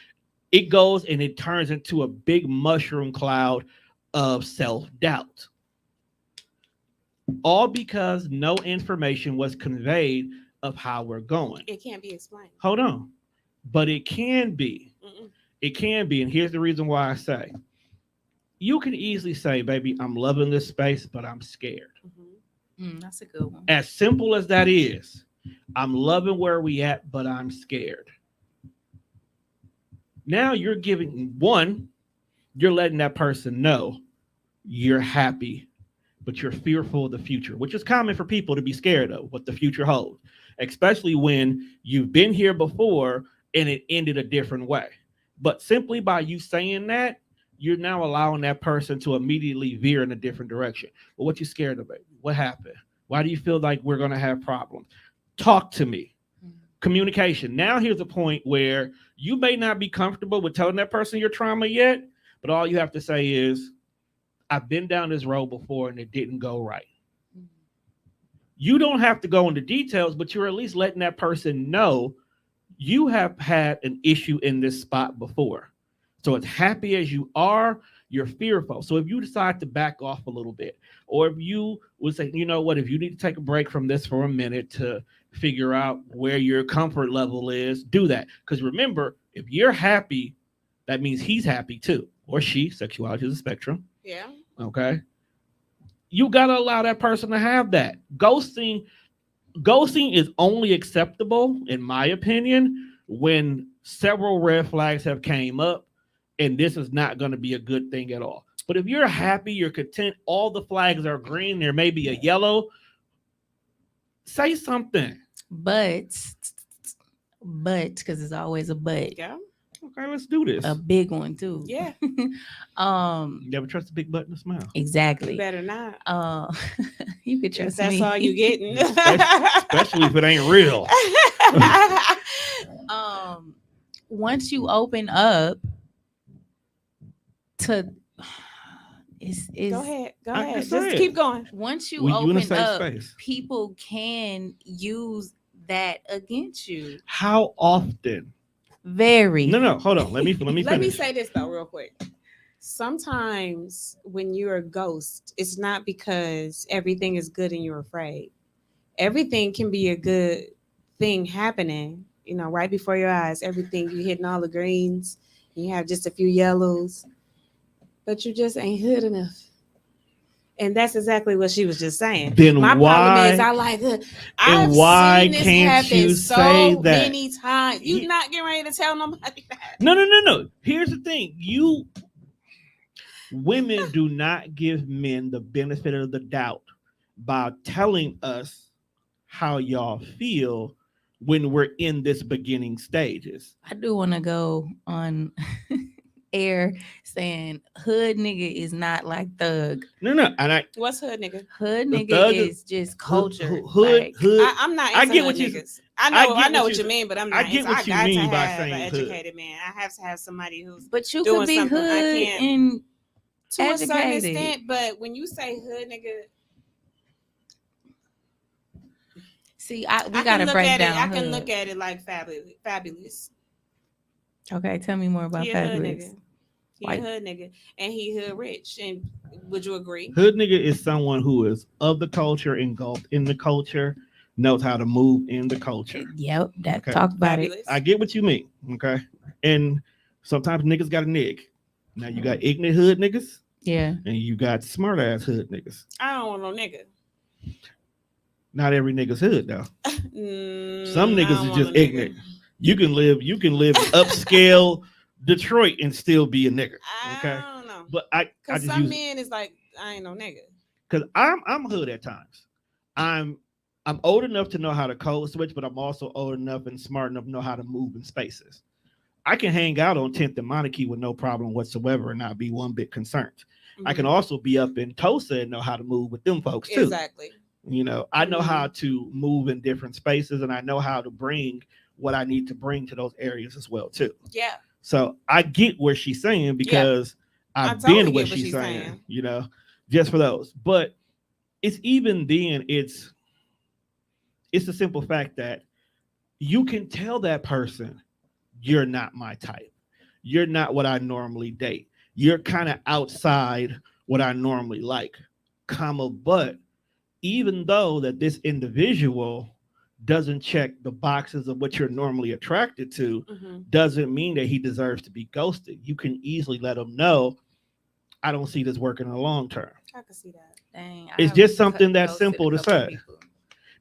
It goes and it turns into a big mushroom cloud of self-doubt. All because no information was conveyed of how we're going. It can't be explained. Hold on. But it can be. Mm-mm. It can be. And here's the reason why I say, you can easily say, baby, I'm loving this space, but I'm scared. Mhm. That's a good one. As simple as that is, I'm loving where we at, but I'm scared. Now you're giving one, you're letting that person know you're happy, but you're fearful of the future, which is common for people to be scared of what the future holds, especially when you've been here before and it ended a different way. But simply by you saying that, you're now allowing that person to immediately veer in a different direction. Well, what you scared of? What happened? Why do you feel like we're going to have problems? Talk to me. Communication. Now here's a point where you may not be comfortable with telling that person your trauma yet, but all you have to say is, I've been down this road before and it didn't go right. You don't have to go into details, but you're at least letting that person know you have had an issue in this spot before. So as happy as you are, you're fearful. So if you decide to back off a little bit, or if you would say, you know what, if you need to take a break from this for a minute to figure out where your comfort level is, do that. Because remember, if you're happy, that means he's happy too, or she. Sexuality is a spectrum. Yeah. Okay. You got to allow that person to have that. Ghosting is only acceptable, in my opinion, when several red flags have came up, and this is not going to be a good thing at all. But if you're happy, you're content, all the flags are green, there may be a yellow, say something. But, because it's always a but. Yeah. Okay, let's do this. A big one too. Yeah. Never trust a big butt and a smile. Exactly. You better not. You could If trust that's me. all you getting. Especially if it ain't real. Once you open up to is Go ahead. Go I ahead. can say Just it. keep going. once you You in a open safe up, space. people can use that against you. How often? Very. No, hold on. Let me finish. Let me say this though, real quick. Sometimes when you're a ghost, it's not because everything is good and you're afraid. Everything can be a good thing happening, right before your eyes. Everything, you hitting all the greens, you have just a few yellows, but you just ain't hood enough. And that's exactly what she was just saying. Then My why? problem is I like hood. I've why seen this can't happen you so say that? many times. You're not getting ready to tell nobody that. No. Here's the thing. Women do not give men the benefit of the doubt by telling us how y'all feel when we're in this beginning stages. I do want to go on air saying hood nigga is not like thug. No, and What's hood nigga? Hood The nigga thug is just culture. hood. I'm not into I get hood what you. niggas. I get know what what you- you mean, but I'm I not. get into, what I you got mean to by have saying an hood. educated man. I have to have somebody who's But you doing could be something I hood can't- and to a certain educated. extent. But when you say hood nigga, see, we I gotta can look break at down. it. I can hood. look at it like fabulous. Okay, tell me more about He a hood fabulous. nigga. He Like- a hood nigga, and he hood rich. And would you agree? Hood nigga is someone who is of the culture, engulfed in the culture, knows how to move in the culture. Yep, that Okay. talk about it. Fabulous. I get what you mean. Okay. And sometimes niggas got a nig. Now you got ignorant hood niggas Yeah. and you got smart ass hood niggas. I don't want no nigga. Not every nigga's hood though. Some I niggas don't is want just a nigga. ignorant. You can live upscale Detroit and still be a nigga. Okay. I don't know. But I Because just some use men is like, I ain't no nigga. because I'm hood at times. I'm old enough to know how to code switch, but I'm also old enough and smart enough to know how to move in spaces. I can hang out on 10th and Monarchy with no problem whatsoever and not be one bit concerned. I can Mhm. also be up in Tulsa and know how to move with them folks too. Exactly. You know, I know Mhm. how to move in different spaces and I know how to bring what I need to bring to those areas as well too. Yeah. So I get what she's saying because I've totally been get what what she's she's saying, saying. you know, just for those. But it's even then, it's the simple fact that you can tell that person, you're not my type. You're not what I normally date. You're kind of outside what I normally like, but even though that this individual doesn't check the boxes of what you're normally attracted to, Mhm. doesn't mean that he deserves to be ghosted. You can easily let him know, I don't see this working in the long term. I can see that. Dang, I It's have just something that's ghosted a simple to couple say. people.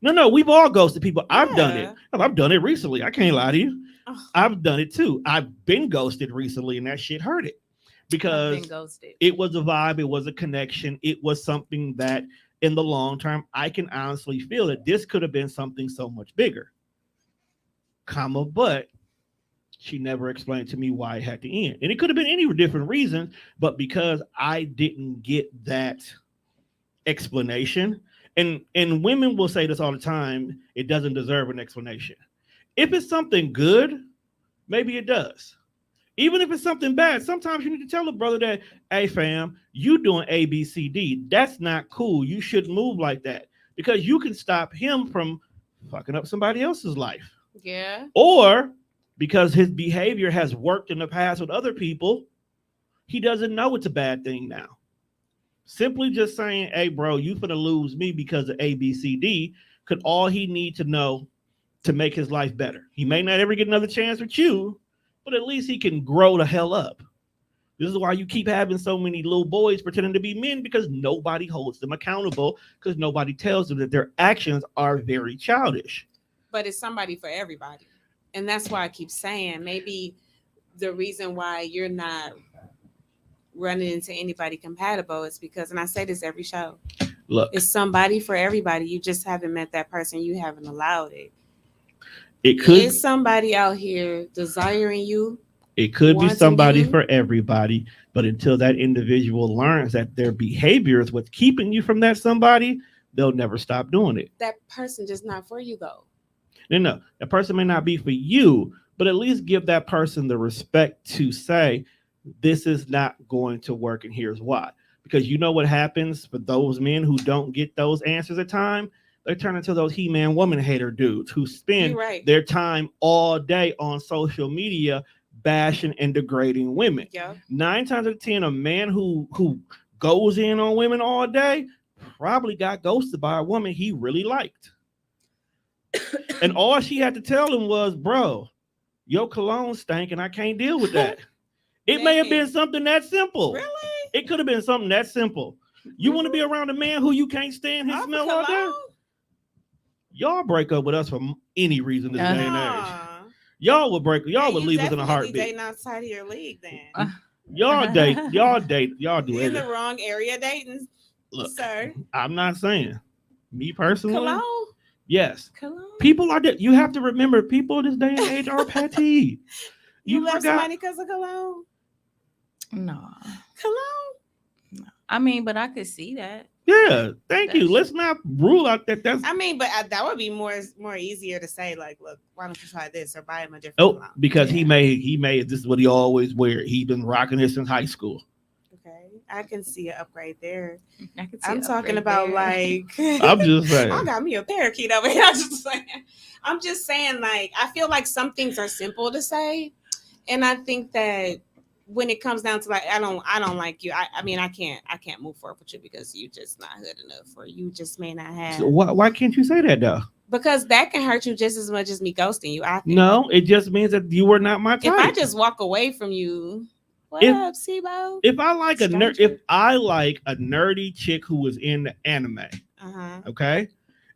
No, we've all ghosted people. I've done it. Yeah. I've done it recently. I can't lie to you. Ugh. I've done it too. I've been ghosted recently, and that shit hurt it I've because been ghosted. it was a vibe, it was a connection, it was something that in the long term, I can honestly feel that this could have been something so much bigger. But she never explained to me why it had to end. And it could have been any different reason, but because I didn't get that explanation, and women will say this all the time, it doesn't deserve an explanation. If it's something good, maybe it does. Even if it's something bad, sometimes you need to tell a brother that, hey fam, you doing A, B, C, D. That's not cool. You shouldn't move like that because you can stop him from fucking up somebody else's life. Yeah. Or because his behavior has worked in the past with other people, he doesn't know it's a bad thing now. Simply just saying, hey bro, you finna lose me because of A, B, C, D, could all he need to know to make his life better. He may not ever get another chance with you, but at least he can grow the hell up. This is why you keep having so many little boys pretending to be men, because nobody holds them accountable, because nobody tells them that their actions are very childish. But it's somebody for everybody. And that's why I keep saying maybe the reason why you're not running into anybody compatible is because, and I say this every show, Look, it's somebody for everybody. You just haven't met that person. You haven't allowed it. it could Is somebody out here desiring you? It could be wanting somebody you? for everybody, but until that individual learns that their behavior is what's keeping you from that somebody, they'll never stop doing it. That person just not for you though. No, that person may not be for you, but at least give that person the respect to say, this is not going to work, and here's why. Because you know what happens for those men who don't get those answers at time? They turn into those He-Man woman hater dudes who spend You're right. their time all day on social media bashing and degrading women. Yeah. 9 times out of 10, a man who goes in on women all day probably got ghosted by a woman he really liked. And all she had to tell him was, bro, your cologne stank and I can't deal with that. It may have been something that simple. Really? It could have been something that simple. You want to be around a man who you can't stand his Off smell of all day? cologne? Y'all break up with us for any reason this day and age. Nah. Y'all would break. Y'all Hey, would you leave us in a definitely heartbeat. dating outside of your league then. Y'all date. Y'all do You're in the it. wrong area dating, Look, sir. I'm not saying. Me personally, Cologne? Yes. Cologne? People are. You have to remember, people this day and age are petty. You love forgot. somebody because of cologne? No. Cologne? I mean, but I could see that. Yeah. Thank you. That's- Let's not rule out that. That's I mean, but that would be more easier to say, like, look, why don't you try this or buy him a different cologne? because Yeah. he made this is what he always wear. He been rocking this since high school. Okay, I can see an upgrade there. I could see I'm an talking upgrade about there. like I'm just saying. I got me a parakeet over here. I'm just saying, like, I feel like some things are simple to say, and I think that when it comes down to like, I don't like you. I mean, I can't move forward with you because you just not good enough, or you just may not have. So why can't you say that though? Because that can hurt you just as much as me ghosting you. I think. No, it just means that you were not my type. If I just walk away from you, what If- up, Sibo? if I like Stranger. if I like a nerdy chick who was in the anime, okay,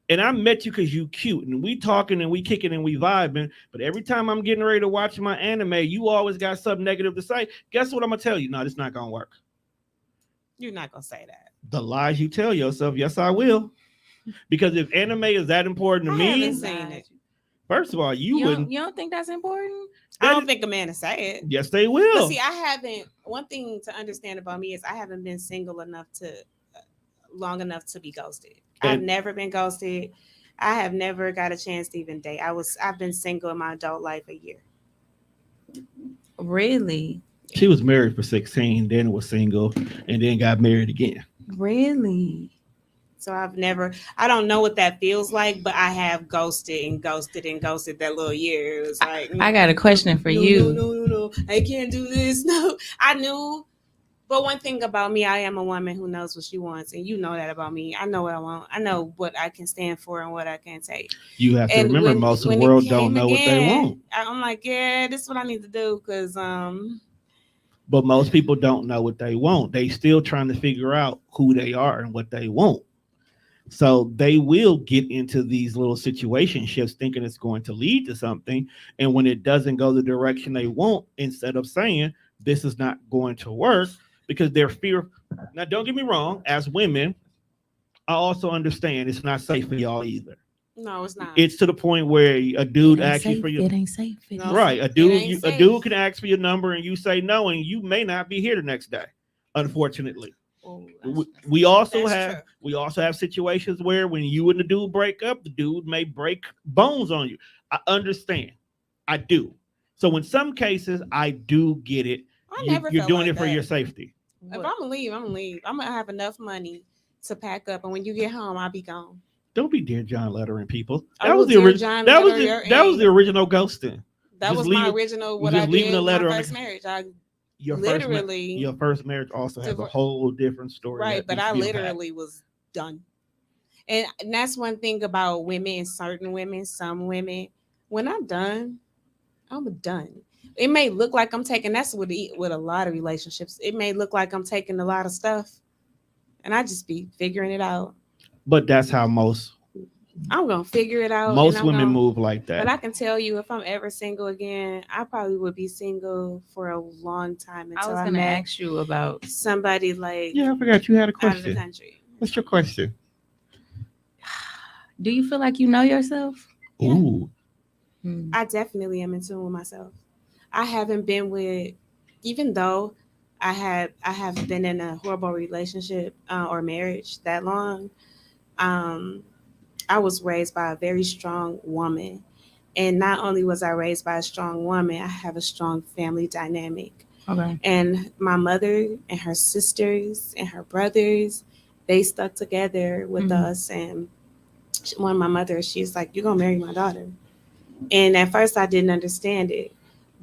and I met you because you cute and we talking and we kicking and we vibing, but every time I'm getting ready to watch my anime, you always got something negative to say. Guess what I'm gonna tell you? No, it's not gonna work. You're not gonna say that. The lies you tell yourself, yes, I will. Because if anime is that important to I me, haven't seen it. first of all, you wouldn't. You don't think that's important? I don't think a man to say it. Yes, they will. But see, I haven't. One thing to understand about me is I haven't been single enough to long enough to be ghosted. I've never been ghosted. I have never got a chance to even date. I've been single in my adult life a year. Really? She was married for 16, then was single, and then got married again. Really? So I don't know what that feels like, but I have ghosted and ghosted and ghosted that little year. It was like, I got a question for no, you. No, I can't do this. No, I knew. But one thing about me, I am a woman who knows what she wants, and you know that about me. I know what I want. I know what I can stand for and what I can't take. You have to remember, most of the world don't know what they want. I'm like, yeah, this is what I need to do because But most people don't know what they want. They still trying to figure out who they are and what they want. So they will get into these little situationships thinking it's going to lead to something. And when it doesn't go the direction they want, instead of saying this is not going to work, because they're fear. Now, don't get me wrong, as women, I also understand it's not safe for y'all either. No, it's not. It's to the point where a dude asks you for your It ain't safe. No. right. A dude safe. can ask for your number and you say no, and you may not be here the next day. Unfortunately. Oh, We also that's have situations where when you and the dude break up, the dude may break bones on you. I understand. I do. So in some cases, I do get it. You're doing it for your safety. If I'm gonna leave, I'm gonna leave. I'm gonna have enough money to pack up, and when you get home, I'll be gone. Don't be Dear John Lettering people. I That was will the Dear original. John That was Letter the, that was your the original ghosting. That Just was leave my it- original. What just I leaving did a in letter my on first marriage. I Your literally your first marriage also has a whole different story. right, but that I needs to be literally was done. And that's one thing about women, certain women, some women. When I'm done, I'm done. It may look like I'm taking. That's with a lot of relationships. It may look like I'm taking a lot of stuff, and I just be figuring it out. But that's how most I'm gonna figure it out. women move like that. But I can tell you, if I'm ever single again, I probably would be single for a long time I until was I gonna met ask you about. somebody like Yeah, I forgot you had a out of the question. country. What's your question? Do you feel like you know yourself? Yeah. Ooh. I definitely am in tune with myself. I haven't been with, even though I have been in a horrible relationship or marriage that long. I was raised by a very strong woman, and not only was I raised by a strong woman, I have a strong family dynamic. Okay. And my mother and her sisters and her brothers, they stuck together with us. And one of my mother, she's like, "You're gonna marry my daughter." And at first I didn't understand it,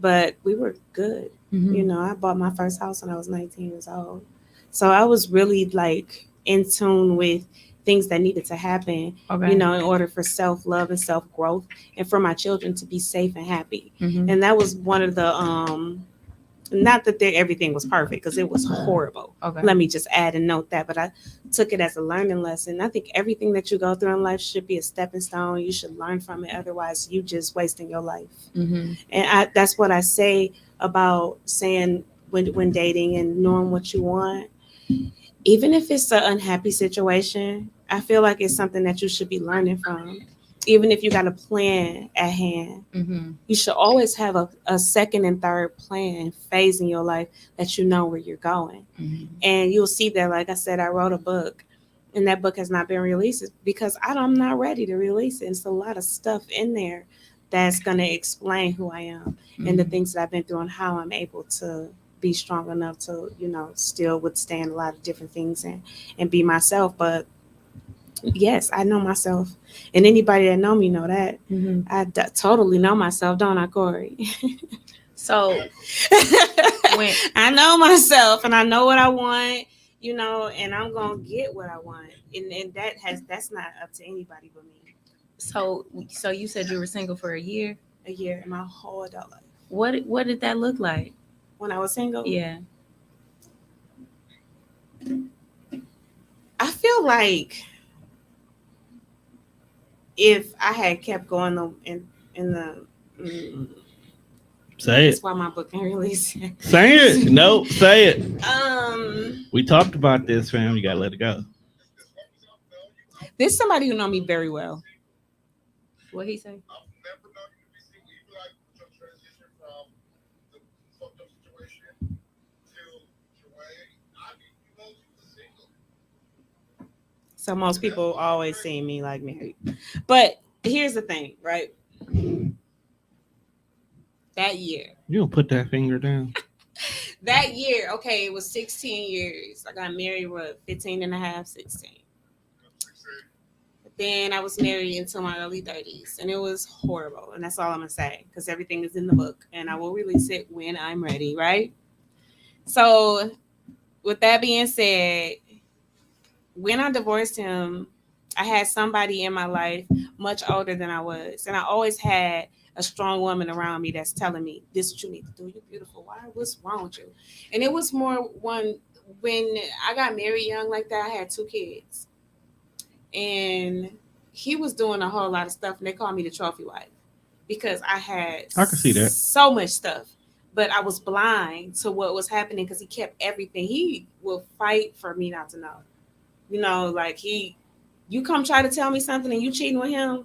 but we were good. You know, I bought my first house when I was 19 years old. So I was really like in tune with things that needed to happen, you know, in order for self-love and self-growth and for my children to be safe and happy. And that was one of the, not that everything was perfect, because it was horrible. Let me just add and note that, but I took it as a learning lesson. I think everything that you go through in life should be a stepping stone. You should learn from it. Otherwise, you just wasting your life. And that's what I say about saying when dating and knowing what you want. Even if it's an unhappy situation, I feel like it's something that you should be learning from. Even if you got a plan at hand, you should always have a second and third plan phase in your life that you know where you're going. And you'll see that, like I said, I wrote a book and that book has not been released because I'm not ready to release it. It's a lot of stuff in there that's going to explain who I am and the things that I've been through and how I'm able to be strong enough to, still withstand a lot of different things and be myself. But yes, I know myself. And anybody that know me know that. I totally know myself, don't I, Corey? So when I know myself and I know what I want, and I'm gonna get what I want. And that's not up to anybody but me. so you said you were single for a year? A year in my whole adult life. What did that look like? When I was single? Yeah. I feel like if I had kept going in the Say it. That's why my book ain't released. Say it. No, say it. Um, We talked about this, fam. You gotta let it go. There's somebody who know me very well. What he say? So most people always see me like married. But here's the thing, right? That year. You don't put that finger down. That year, okay, it was 16 years. I got married, 15 and a half, 16. But then I was married until my early 30s. And it was horrible. And that's all I'm going to say. Because everything is in the book. And I will release it when I'm ready, right? So with that being said, when I divorced him, I had somebody in my life much older than I was. And I always had a strong woman around me that's telling me, this is what you need to do. You're beautiful. What's wrong with you? And it was more when I got married young like that, I had 2 kids. And he was doing a whole lot of stuff. And they called me the trophy wife because I can see that. So much stuff. But I was blind to what was happening because he kept everything. He will fight for me not to know. Like you come try to tell me something and you cheating with him,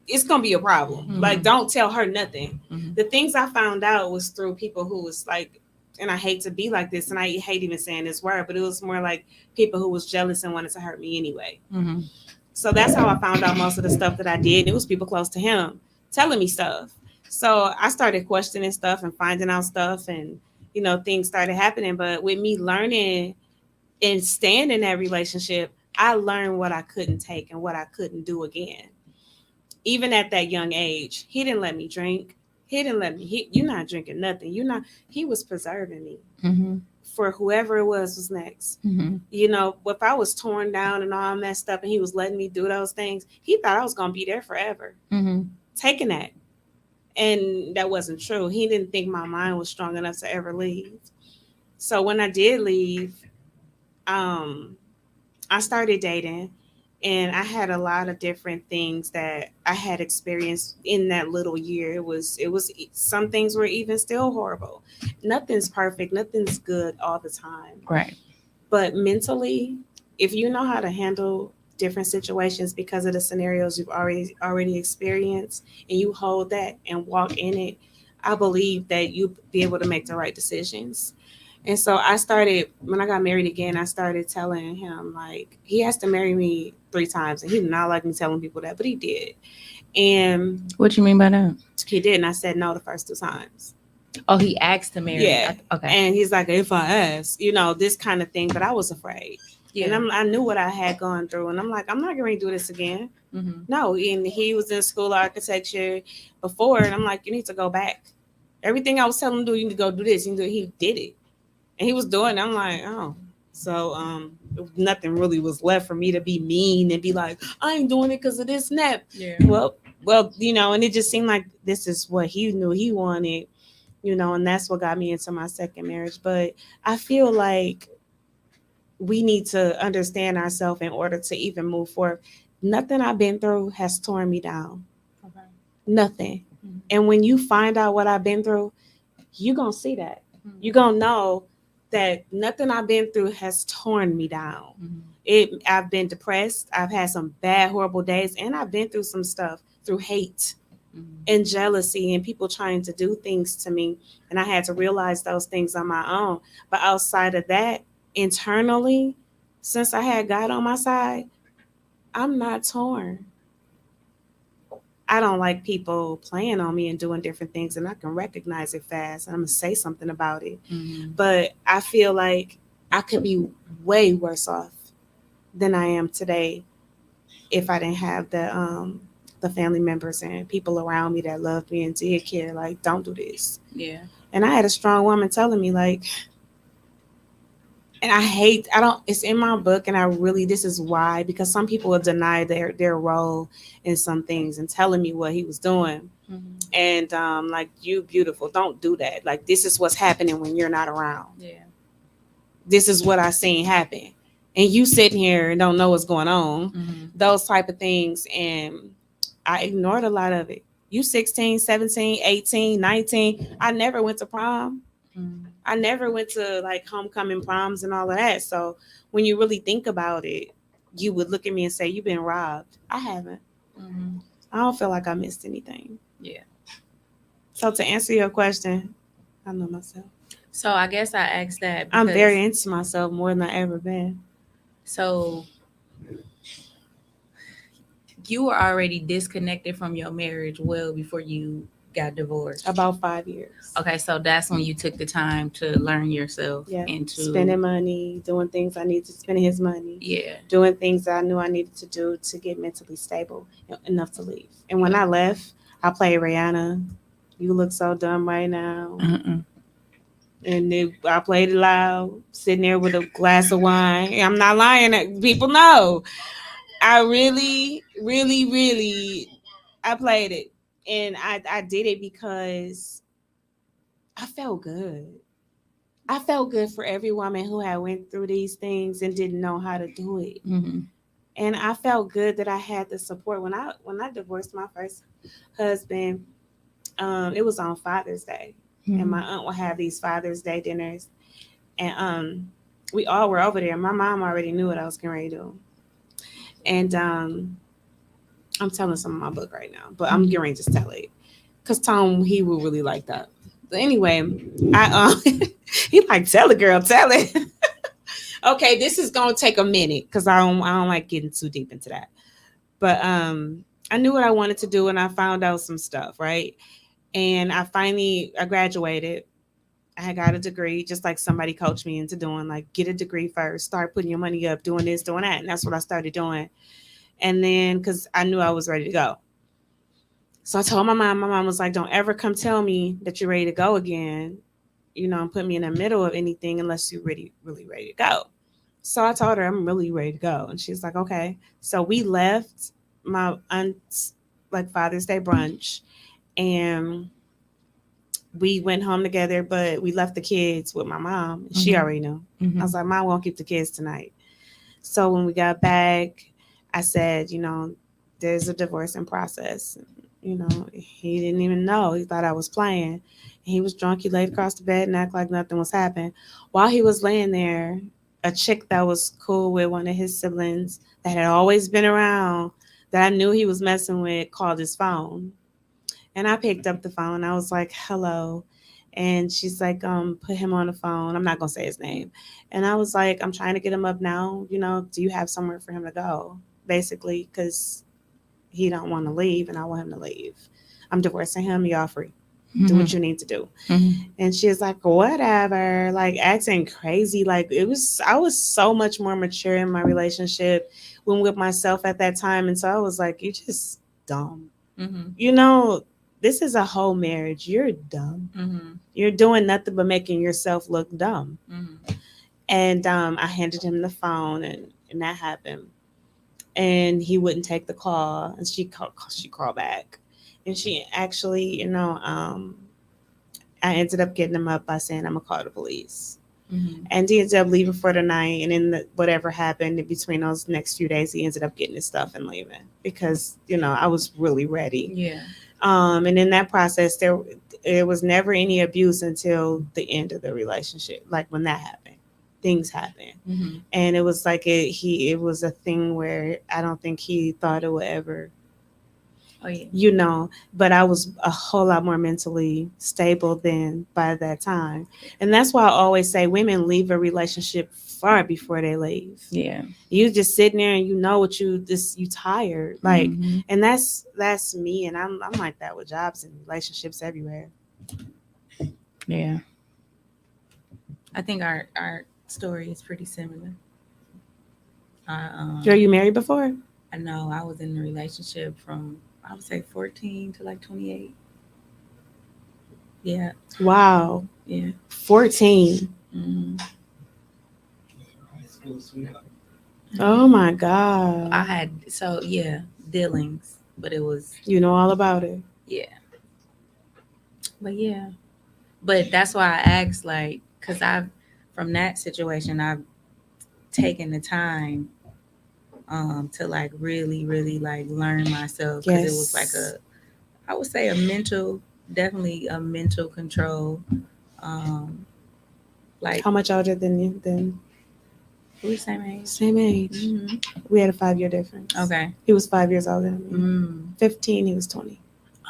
it's gonna be a problem. Like, don't tell her nothing. The things I found out was through people who was like, and I hate to be like this, and I hate even saying this word, but it was more like people who was jealous and wanted to hurt me anyway. So that's how I found out most of the stuff that I did. It was people close to him telling me stuff. So I started questioning stuff and finding out stuff, and things started happening. But with me learning and staying in that relationship, I learned what I couldn't take and what I couldn't do again. Even at that young age, he didn't let me drink. He didn't let me. You're not drinking nothing. He was preserving me for whoever it was next. If I was torn down and all messed up and he was letting me do those things, he thought I was going to be there forever. Taking that. And that wasn't true. He didn't think my mind was strong enough to ever leave. So when I did leave, I started dating, and I had a lot of different things that I had experienced in that little year. It was some things were even still horrible. Nothing's perfect. Nothing's good all the time. Right. But mentally, if you know how to handle different situations because of the scenarios you've already experienced, and you hold that and walk in it, I believe that you'll be able to make the right decisions. And so I started, when I got married again, I started telling him, like, he has to marry me 3 times. And he did not like me telling people that, but he did. And what you mean by that? He did. And I said no the first 2 times. Oh, he asked to marry. Yeah. Okay. And he's like, if I ask, this kind of thing. But I was afraid. Yeah. And I knew what I had gone through. And I'm like, I'm not going to do this again. No. And he was in school of architecture before. And I'm like, you need to go back. Everything I was telling him to do, you need to go do this. He did it. And he was doing it. I'm like, oh. So nothing really was left for me to be mean and be like, I ain't doing it because of this and that. Yeah. Well, and it just seemed like this is what he knew he wanted, and that's what got me into my second marriage. But I feel like we need to understand ourselves in order to even move forward. Nothing I've been through has torn me down. Okay. Nothing. And when you find out what I've been through, you're going to see that. You're going to know that nothing I've been through has torn me down. I've been depressed. I've had some bad, horrible days, and I've been through some stuff, through hate and jealousy and people trying to do things to me. And I had to realize those things on my own. But outside of that, internally, since I had God on my side, I'm not torn. I don't like people playing on me and doing different things, and I can recognize it fast. And I'm gonna say something about it. But I feel like I could be way worse off than I am today if I didn't have the family members and people around me that loved me and did care. Like, don't do this. Yeah. And I had a strong woman telling me, like, and it's in my book, and this is why, because some people will deny their role in some things and telling me what he was doing. And like, you beautiful, don't do that. Like, this is what's happening when you're not around. Yeah. This is what I seen happen. And you sitting here and don't know what's going on. Those type of things. And I ignored a lot of it. You 16, 17, 18, 19. I never went to prom. I never went to like homecoming proms and all of that. So when you really think about it, you would look at me and say, you've been robbed. I haven't. I don't feel like I missed anything. Yeah. So to answer your question, I know myself. So I guess I asked that I'm very into myself more than I ever been. So you were already disconnected from your marriage well before you got divorced. About 5 years. Okay, so that's when you took the time to learn yourself into spending money, doing things I needed to spend his money. Yeah. Doing things that I knew I needed to do to get mentally stable enough to leave. And when I left, I played Rihanna. You look so dumb right now. And I played it loud, sitting there with a glass of wine. I'm not lying. People know. I really, really, really, I played it. And I did it because I felt good. I felt good for every woman who had went through these things and didn't know how to do it. And I felt good that I had the support. When I divorced my first husband, it was on Father's Day. And my aunt would have these Father's Day dinners. And we all were over there. My mom already knew what I was getting ready to do. And I'm telling some of my book right now, but I'm getting ready to just tell it. Because Tom, he will really like that. But anyway, he like, tell it, girl, tell it. Okay, this is going to take a minute because I don't like getting too deep into that. But I knew what I wanted to do, and I found out some stuff, right? And I graduated. I got a degree, just like somebody coached me into doing, like, get a degree first, start putting your money up, doing this, doing that. And that's what I started doing. And then, because I knew I was ready to go. So I told my mom was like, don't ever come tell me that you're ready to go again, and put me in the middle of anything unless you're really, really ready to go. So I told her I'm really ready to go. And she's like, okay. So we left my aunt's, like, Father's Day brunch, and we went home together, but we left the kids with my mom. She already knew. I was like, Mom, won't keep the kids tonight. So when we got back, I said, there's a divorcing process. He didn't even know. He thought I was playing. He was drunk. He laid across the bed and acted like nothing was happening. While he was laying there, a chick that was cool with one of his siblings that had always been around, that I knew he was messing with, called his phone. And I picked up the phone. I was like, hello. And she's like, put him on the phone. I'm not going to say his name. And I was like, I'm trying to get him up now. Do you have somewhere for him to go? Basically, because he don't want to leave and I want him to leave. I'm divorcing him. Y'all free. Do what you need to do. And she's like, whatever, like, acting crazy. Like, I was so much more mature in my relationship with myself at that time. And so I was like, you're just dumb. This is a whole marriage. You're dumb. You're doing nothing but making yourself look dumb. And I handed him the phone, and that happened. And he wouldn't take the call, and she called back. And she actually, I ended up getting him up by saying, I'm going to call the police. And he ended up leaving for the night. And then whatever happened in between those next few days, he ended up getting his stuff and leaving because, I was really ready. Yeah. And in that process, there was never any abuse until the end of the relationship, like when that happened. things happen. Mm-hmm. And it was like it was a thing where I don't think he thought it would ever, Oh yeah. you know, but I was a whole lot more mentally stable than by that time. And that's why I always say women leave a relationship far before they leave. Yeah. You just sitting there and you know what you tired. Like, Mhm. and that's me, and I'm like that with jobs and relationships everywhere. Yeah. I think our story is pretty similar. Girl, I you married before? I know I was in a relationship from I would say 14 to like 28. Yeah. Wow. Yeah. 14. Mm-hmm. High school sweetheart. Oh my God. I had dealings, but it was You know all about it. yeah. But yeah. But that's why I asked, like, because I've from that situation I've taken the time to like really, really like learn myself because it was like Yes. I would say definitely a mental control. Um, like How much older than you? Than we same age. same age. Hmm. We had a 5-year difference. Okay. He was 5 years older than me. Mm. 15. He was 20.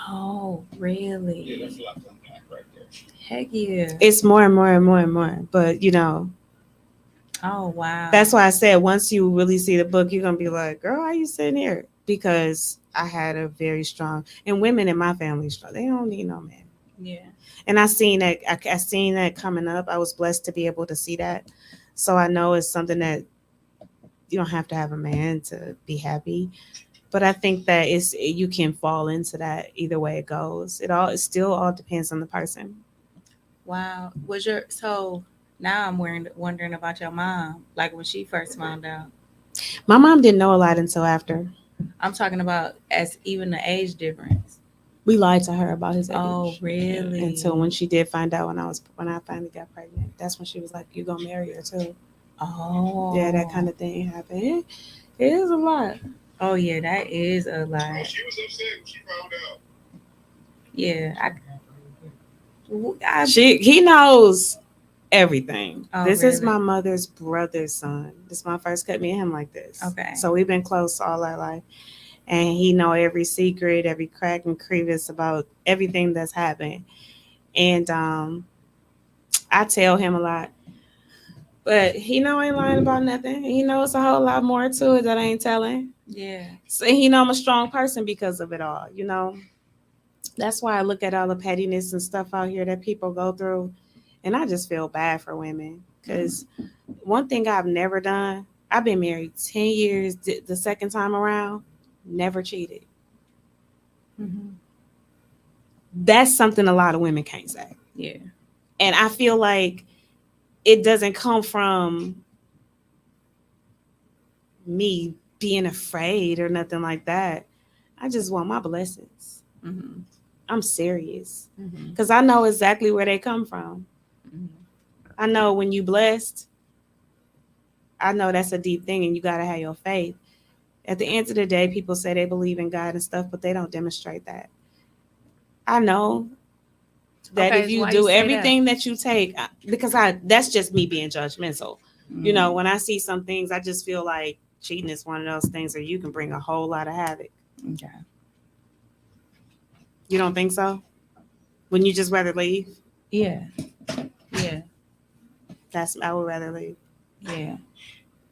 Oh, Yeah, really? that's a lot to unpack right there. Heck yeah. It's more and more and more and more. But you know, Oh, wow. that's why I said once you really see the book, you're gonna be like, "Girl, why you sitting here?" Because I had a very strong, and women in my family strong. They don't need no man. Yeah. And I seen that. I seen that coming up. I was blessed to be able to see that. So I know it's something that you don't have to have a man to be happy. But I think that you can fall into that either way it goes. It still all depends on the person. Wow. So now I'm wondering about your mom, like when she first found out. My mom didn't know a lot until after. I'm talking about as even the age difference. We lied to her about his age. Oh, really? Until when she did find out when I finally got pregnant, that's when she was like, "You gonna marry her too?" Oh. Yeah, that kind of thing happened. It is a lot. Oh yeah, that is a lot. Oh, she was upset when she found out. Yeah, He knows everything. Oh, This is really? my mother's brother's son. This is my first cut. Me and him like this. Okay. So we've been close all our life, and he know every secret, every crack and crevice about everything that's happened. And I tell him a lot, but he know I ain't lying about nothing. He knows a whole lot more to it that I ain't telling. Yeah. So he know I'm a strong person because of it all. You know, that's why I look at all the pettiness and stuff out here that people go through, and I just feel bad for women because one thing I've never done. I've been married 10 years. The second time around, never cheated. Mm-hmm. That's something a lot of women can't say. Yeah. And I feel like it doesn't come from me being afraid or nothing like that. I just want my blessings. Mm-hmm. I'm serious Mm-hmm. because I know exactly where they come from. Mm-hmm. I know when you blessed, I know that's a deep thing and you got to have your faith. At the end of the day, people say they believe in God and stuff, but they don't demonstrate that. I know that Okay, if so you why do you say everything that you take, because that's just me being judgmental. Mm-hmm. You know, when I see some things, I just feel like cheating is one of those things where you can bring a whole lot of havoc. Okay. You don't think so? Wouldn't you just rather leave? Yeah. Yeah. I would rather leave Yeah.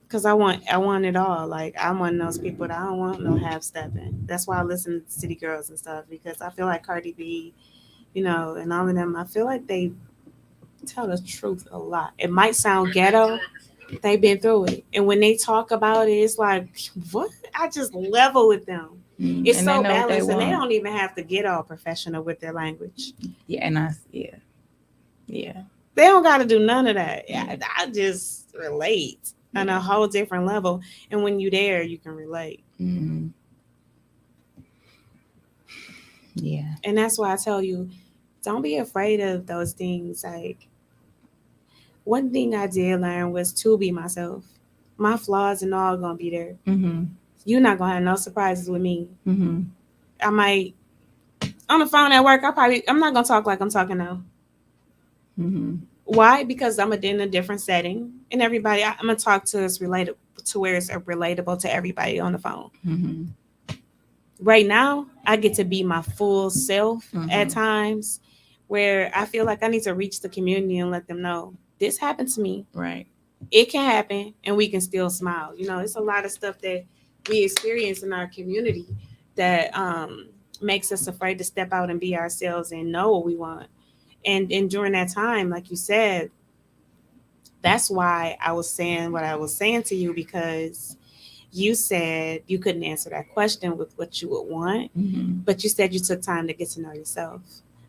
because I want it all. Like I'm one of those people that I don't want no half stepping. That's why I listen to City Girls and stuff because I feel like Cardi B, you know, and all of them. I feel like they tell the truth a lot. It might sound ghetto. They've been through it, and when they talk about it, it's like what? I just level with them. Mm-hmm. It's And so they know what they balanced, and they want. don't even have to get all professional with their language. Yeah. Yeah. They don't got to do none of that. I just relate on a whole different level, and when you're there, you can relate. Mm-hmm. Yeah. And that's why I tell you, don't be afraid of those things. Like one thing I did learn was to be myself. My flaws and all gonna be there. Mm-hmm. You're not gonna have no surprises with me. Mm-hmm. I might on the phone at work. I'm not gonna talk like I'm talking now. Mm-hmm. Why? Because I'm in a different setting. and everybody. I'm gonna talk to us related to where it's relatable to everybody on the phone. Mm-hmm. Right now, I get to be my full self at Mhm. times, where I feel like I need to reach the community and let them know this happened to me. Right. It can happen, and we can still smile. It's a lot of stuff that we experience in our community that makes us afraid to step out and be ourselves and know what we want. And during that time, like you said, that's why I was saying what I was saying to you, because you said you couldn't answer that question with what you would want, Mm-hmm. but you said you took time to get to know yourself.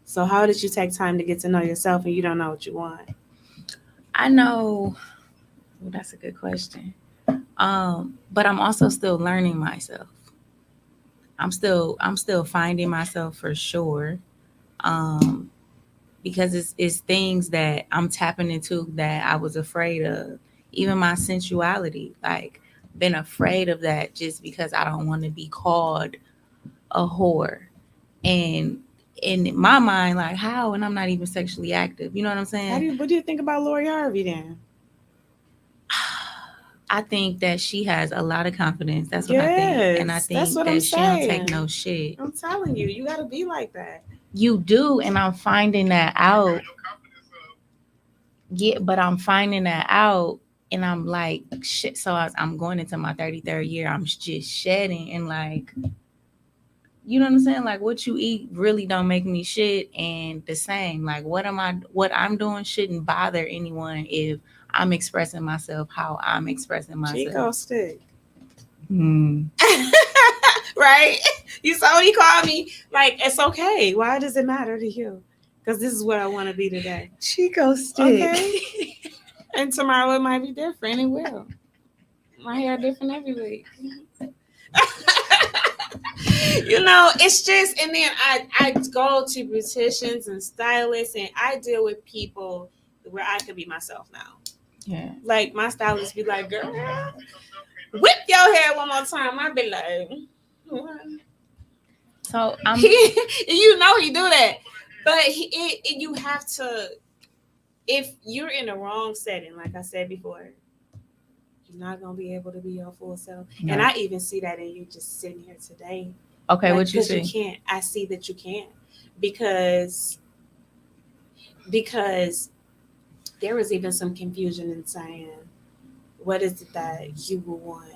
So how did you take time to get to know yourself and you don't know what you want? I know. Well, that's a good question. But I'm also still learning myself. I'm still finding myself for sure. Um, because it's things that I'm tapping into that I was afraid of. Even my sensuality, like been afraid of that just because I don't want to be called a whore. And in my mind, like how? And I'm not even sexually active. You know what I'm saying? What do you think about Lori Harvey then? I think that she has a lot of confidence. That's what I think. And I Yes, that's think what I'm that she don't saying. take no shit. I'm telling you, you gotta be like that. You do, and I'm finding that out. Yeah, but I'm finding that out, and I'm like, shit. So I'm going into my 33rd year. I'm just shedding, and like, you know what I'm saying? Like, what you eat really don't make me shit, and the same. Like, what I'm doing shouldn't bother anyone if I'm expressing myself how I'm expressing Chico myself. stick. Hmm. Right? You saw what he called me. Like, it's okay. Why does it matter to you? Because this is what I want to be today. Chico stick. Okay. And tomorrow it might be different. It will. My hair different every week. It's just, and then I go to beauticians and stylists, and I deal with people where I could be myself now. Yeah. Like, my stylist be like, girl, whip your hair one more time. I be like, what? So I'm. He do that, but you have to. If you're in the wrong setting, like I said before, you're not gonna be able to be your full self. No. And I even see that in you just sitting here today. Okay, Like, what you see? You can't. I see that you can't because there was even some confusion in saying, what is it that you will want?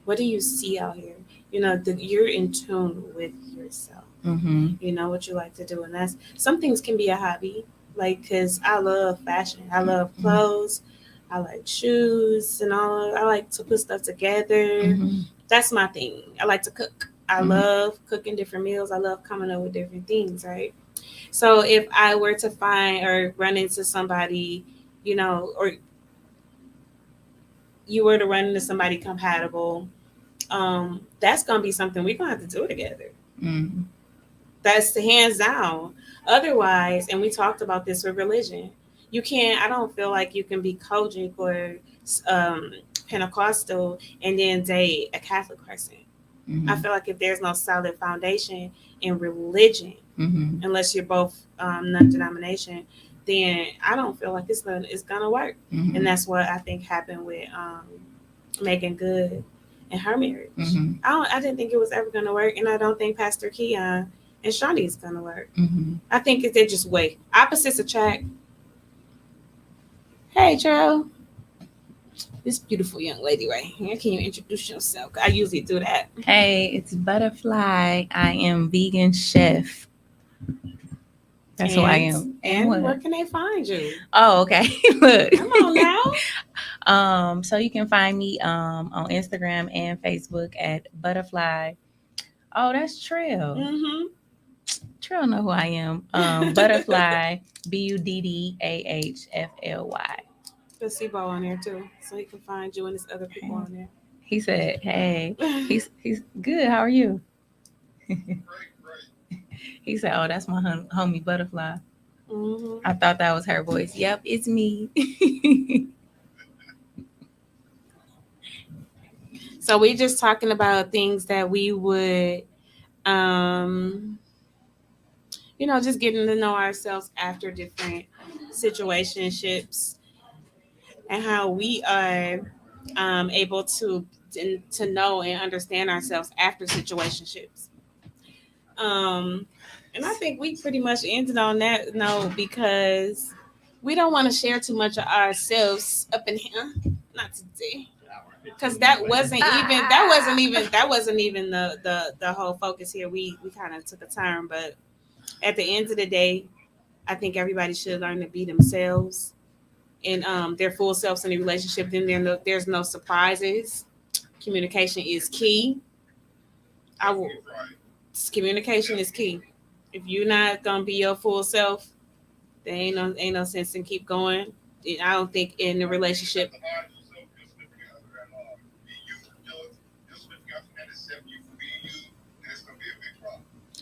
What do you see out here? You're in tune with yourself. Mm-hmm. You know what you like to do, and that's some things can be a hobby. Like, because I love fashion, I love clothes, I like shoes and all. I like to put stuff together. Mm-hmm. That's my thing. I like to cook. I Mhm. love cooking different meals. I love coming up with different things, right? So if I were to find or run into somebody, or you were to run into somebody compatible, that's gonna be something we're gonna have to do together. Mm-hmm. That's the hands down. Otherwise, and we talked about this with religion, you can't. I don't feel like you can be Kojic or um, Pentecostal and then date a Catholic person. Mm-hmm. I feel like if there's no solid foundation in religion, Mm-hmm. unless you're both non-denomination, then I don't feel like it's gonna work. Mm-hmm. And that's what I think happened with Megan Good and her marriage. Mm-hmm. I didn't think it was ever gonna work, and I don't think Pastor Keon and Shawnee is gonna work. Mm-hmm. I think they're just way opposites attract. Hey, Cheryl. This beautiful young lady right here. Can you introduce yourself? I usually do that. Hey, it's Butterfly. I am vegan chef. That's who I am. And what? where can they find you? Oh, okay. Look. Come on now. So you can find me on Instagram and Facebook at Butterfly. Oh, that's Trill. Mm-hmm. Trill know who I am. Butterfly, BUDDAHFLY. Let's see Bo on there too, so he can find you and there's other people on there. He said, "Hey, he's good. How are you?" He said, "Oh, that's my homie Butterfly." Mm-hmm. I thought that was her voice. Yep, it's me. So we just talking about things that we would, just getting to know ourselves after different situationships. and how we are able to know and understand ourselves after situationships. And I think we pretty much ended on that note because we don't want to share too much of ourselves up in here. Not today. Because that wasn't even the whole focus here. We kind of took a turn, but at the end of the day, I think everybody should learn to be themselves and their full selves in a relationship. Then there's no surprises. Communication is key. I will. Communication is key. If you're not gonna be your full self, there ain't no sense in keep going. I don't think in the relationship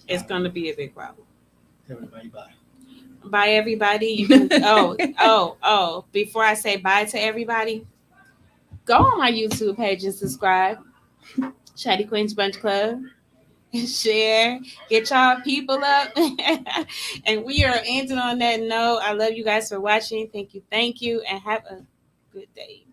it's gonna be a big problem. Everybody bye. Bye everybody. You can oh. Before I say bye to everybody, go on my YouTube page and subscribe. Chatty Queens Brunch Club. Share, get y'all people up. And we are ending on that note. I love you guys for watching. Thank you, and have a good day.